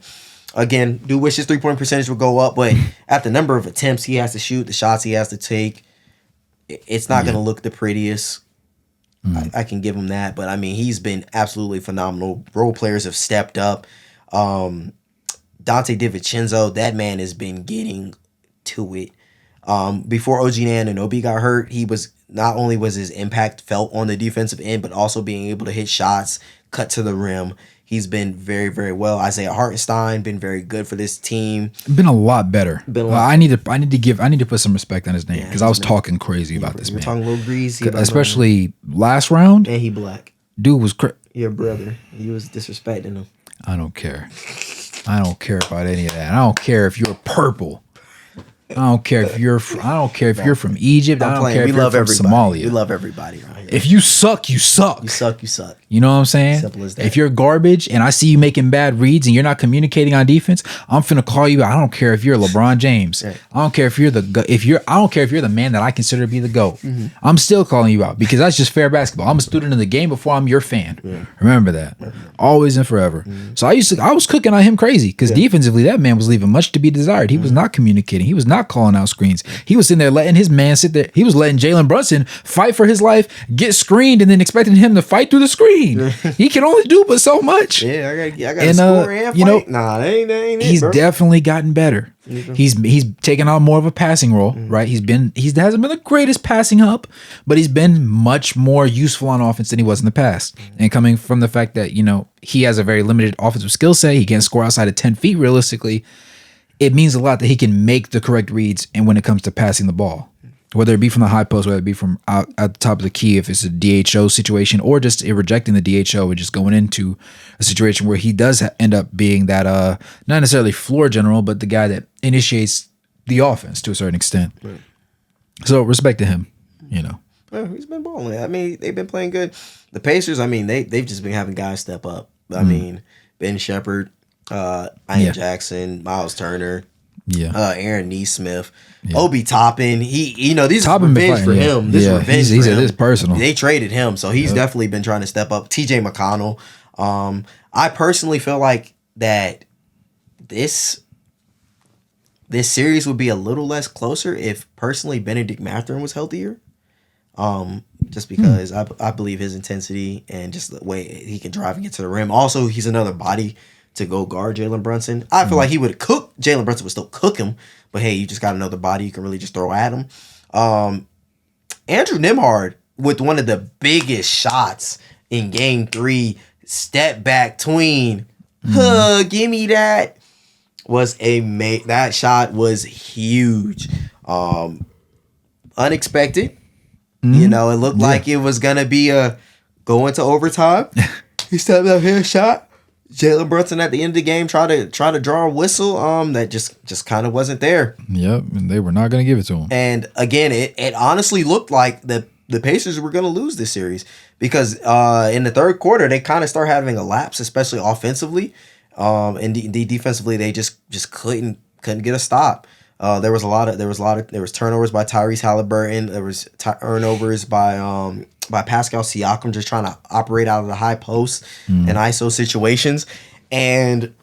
Again, do wish his 3-point percentage would go up, but at the number of attempts he has to shoot, the shots he has to take, it's not going to look the prettiest. I can give him that, but I mean, he's been absolutely phenomenal. Role players have stepped up. Dante DiVincenzo, that man has been getting to it. Before OG Anunoby got hurt, he was not only was his impact felt on the defensive end, but also being able to hit shots, cut to the rim. He's been very, very well. Isaiah Hartenstein been very good for this team. Been a lot better. I need to put some respect on his name, because I was talking crazy about this man. We're talking a little greasy, especially last round. And he black. Dude was your brother. He was disrespecting him. I don't care. I don't care about any of that. I don't care if you're purple. I don't care if you're from Egypt. I don't care if you're from Somalia. We love everybody around here. If you suck, you suck. You suck, you suck. You know what I'm saying? Simple as that. If you're garbage and I see you making bad reads and you're not communicating on defense, I'm finna call you out. I don't care if you're LeBron James. Right. I don't care if you're I don't care if you're the man that I consider to be the GOAT. I'm still calling you out, because that's just fair basketball. I'm a student of the game before I'm your fan. Yeah. Remember that. Always and forever. So I was cooking on him crazy, because defensively that man was leaving much to be desired. He was not communicating. He was not calling out screens. He was sitting there letting his man sit there. He was letting Jalen Brunson fight for his life, get screened, and then expecting him to fight through the screen. He can only do but so much. Yeah, I got to score and fight. Nah, that ain't he's definitely gotten better. He's taken on more of a passing role, right? He hasn't been the greatest passing up, but he's been much more useful on offense than he was in the past. And coming from the fact that, he has a very limited offensive skill set, he can't score outside of 10 feet realistically. It means a lot that he can make the correct reads and when it comes to passing the ball. Whether it be from the high post, whether it be from out at the top of the key, if it's a DHO situation, or just rejecting the DHO and just going into a situation where he does end up being that, not necessarily floor general, but the guy that initiates the offense to a certain extent. Right. So respect to him, Yeah, he's been balling. I mean, they've been playing good. The Pacers, I mean, they've just been having guys step up. I mean, Ben Shepherd, Ian Jackson, Miles Turner. Yeah, Aaron Nesmith, Obi Toppin. These are revenge for him. This is revenge for him. This personal. They traded him, so he's definitely been trying to step up. TJ McConnell. I personally feel like that this series would be a little less closer if personally Benedict Mathurin was healthier. Just because I believe his intensity and just the way he can drive and get to the rim. Also, he's another body to go guard Jalen Brunson. I feel like he would cook. Jalen Brunson would still cook him, but hey, you just got another body you can really just throw at him. Andrew Nembhard with one of the biggest shots in Game 3, step back tween, give me that. That shot was huge, unexpected. It looked like it was gonna be go into overtime. He stepped up here, shot. Jalen Brunson at the end of the game try to draw a whistle that just kind of wasn't there. Yep, and they were not going to give it to him. And again, it honestly looked like the Pacers were going to lose this series because in the third quarter they kind of start having a lapse, especially offensively. And defensively they just couldn't get a stop. There was turnovers by Tyrese Halliburton. There was turnovers by Pascal Siakam just trying to operate out of the high post and ISO situations. And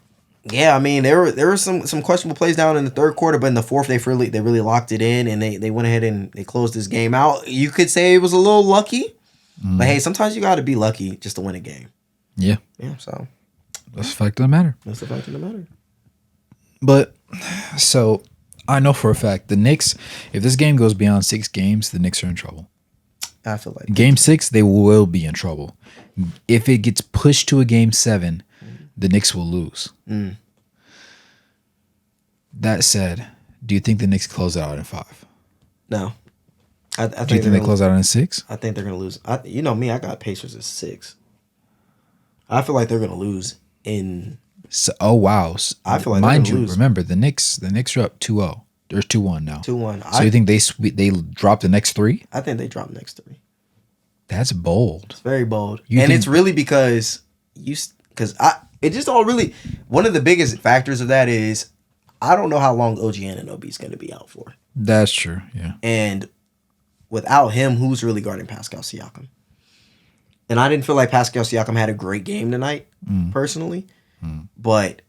yeah, I mean there were some questionable plays down in the third quarter, but in the fourth they really locked it in and they went ahead and they closed this game out. You could say it was a little lucky, but hey, sometimes you got to be lucky just to win a game. Yeah. Yeah. So that's the fact of the matter. That's the fact of the matter. But so I know for a fact the Knicks, if this game goes beyond 6 games, the Knicks are in trouble. I feel like Game 6, they will be in trouble. If it gets pushed to a Game 7, the Knicks will lose. That said, do you think the Knicks close out in 5? No. I think do you think they close out in 6? I think they're going to lose. You know me, I got Pacers at 6. I feel like they're going to lose in... So, oh, wow. I feel like mind you, lose. Remember, the Knicks are up 2-0. There's 2-1 now. 2-1. So you think they drop the next 3? I think they drop the next 3. That's bold. It's very bold. It's really because it just all really, one of the biggest factors of that is I don't know how long OG Anunoby is going to be out for. That's true, yeah. And without him, who's really guarding Pascal Siakam? And I didn't feel like Pascal Siakam had a great game tonight, personally. But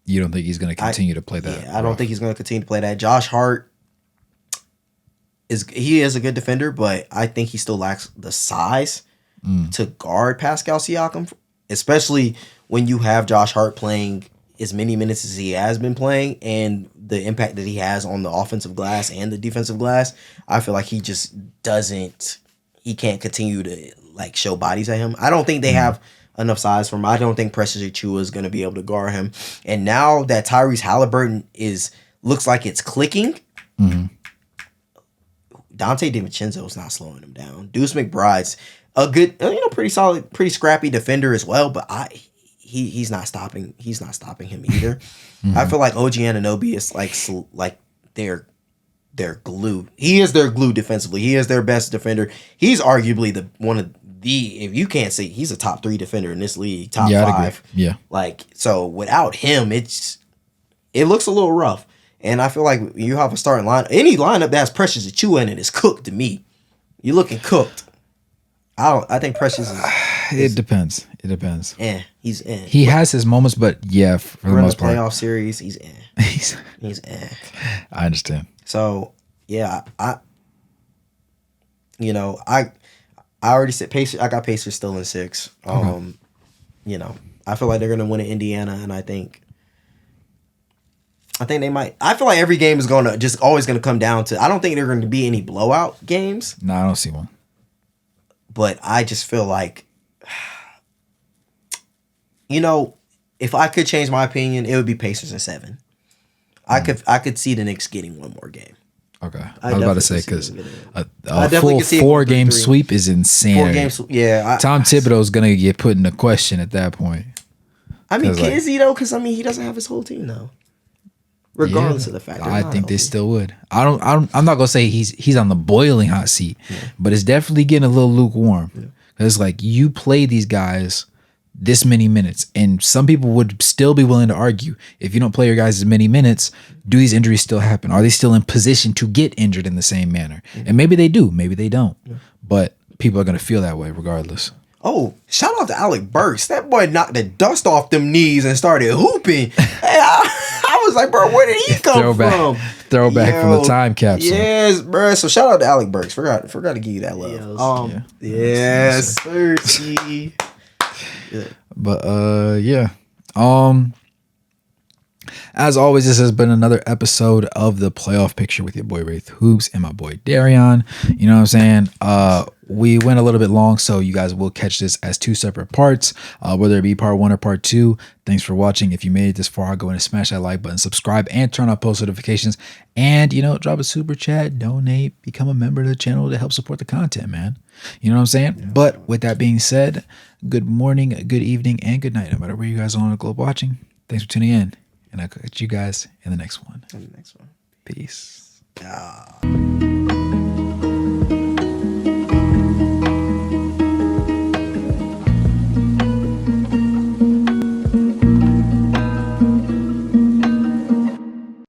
you don't think he's going to continue to play that? Yeah, I don't think he's going to continue to play that. Josh Hart is a good defender, but I think he still lacks the size to guard Pascal Siakam, especially when you have Josh Hart playing as many minutes as he has been playing and the impact that he has on the offensive glass and the defensive glass. I feel like he just he can't continue to like show bodies at him. I don't think they have enough size for him. I don't think Precious Achiuwa is going to be able to guard him. And now that Tyrese Halliburton looks like it's clicking, Dante DiVincenzo is not slowing him down. Deuce McBride's a good, pretty solid, pretty scrappy defender as well, but he's not stopping him either. I feel like OG Anunoby is like their glue. He is their glue defensively. He is their best defender. He's arguably if you can't say he's a top 3 defender in this league, top 5. Yeah. So without him, it looks a little rough. And I feel like you have a starting line. Any lineup that has Precious Achiuwa in it is cooked to me. You're looking cooked. I think Precious is. It depends. He's He has his moments, but yeah, for the most part, playoff series, he's he's I understand. So yeah, I already said Pacers. I got Pacers still in 6. I feel like they're gonna win in Indiana, and I think I think they might. I feel like every game is going to just always going to come down to. I don't think there are going to be any blowout games. No, I don't see one. But I just feel like, you know, if I could change my opinion, it would be Pacers in 7. I could see the Knicks getting one more game. Okay, I was about to say because a full full 4-game sweep is insane. 4 games, yeah. Tom Thibodeau is gonna get put into question at that point. I mean, is he though? Because I mean, he doesn't have his whole team now. Regardless of the fact, I think they still would. I'm not gonna say he's on the boiling hot seat, but it's definitely getting a little lukewarm. It's like you play these guys this many minutes, and some people would still be willing to argue if you don't play your guys as many minutes, do these injuries still happen? Are they still in position to get injured in the same manner? And maybe they do, maybe they don't, but people are gonna feel that way regardless. Oh, shout out to Alec Burks. That boy knocked the dust off them knees and started hooping. Hey, I was like, bro, where did he come from? Throwback from the time capsule. Yes, bro. So shout out to Alec Burks. Forgot to give you that love. Yes, Percy. But yeah. As always, this has been another episode of the Playoff Picture with your boy Wraith Hoops and my boy Darion. You know what I'm saying? We went a little bit long, so you guys will catch this as 2 separate parts, whether it be part 1 or part 2. Thanks for watching. If you made it this far, go ahead and smash that like button, subscribe, and turn on post notifications. And, drop a super chat, donate, become a member of the channel to help support the content, man. You know what I'm saying? Yeah. But with that being said, good morning, good evening, and good night, no matter where you guys are on the globe watching. Thanks for tuning in. And I'll catch you guys in the next one. Peace. Yeah.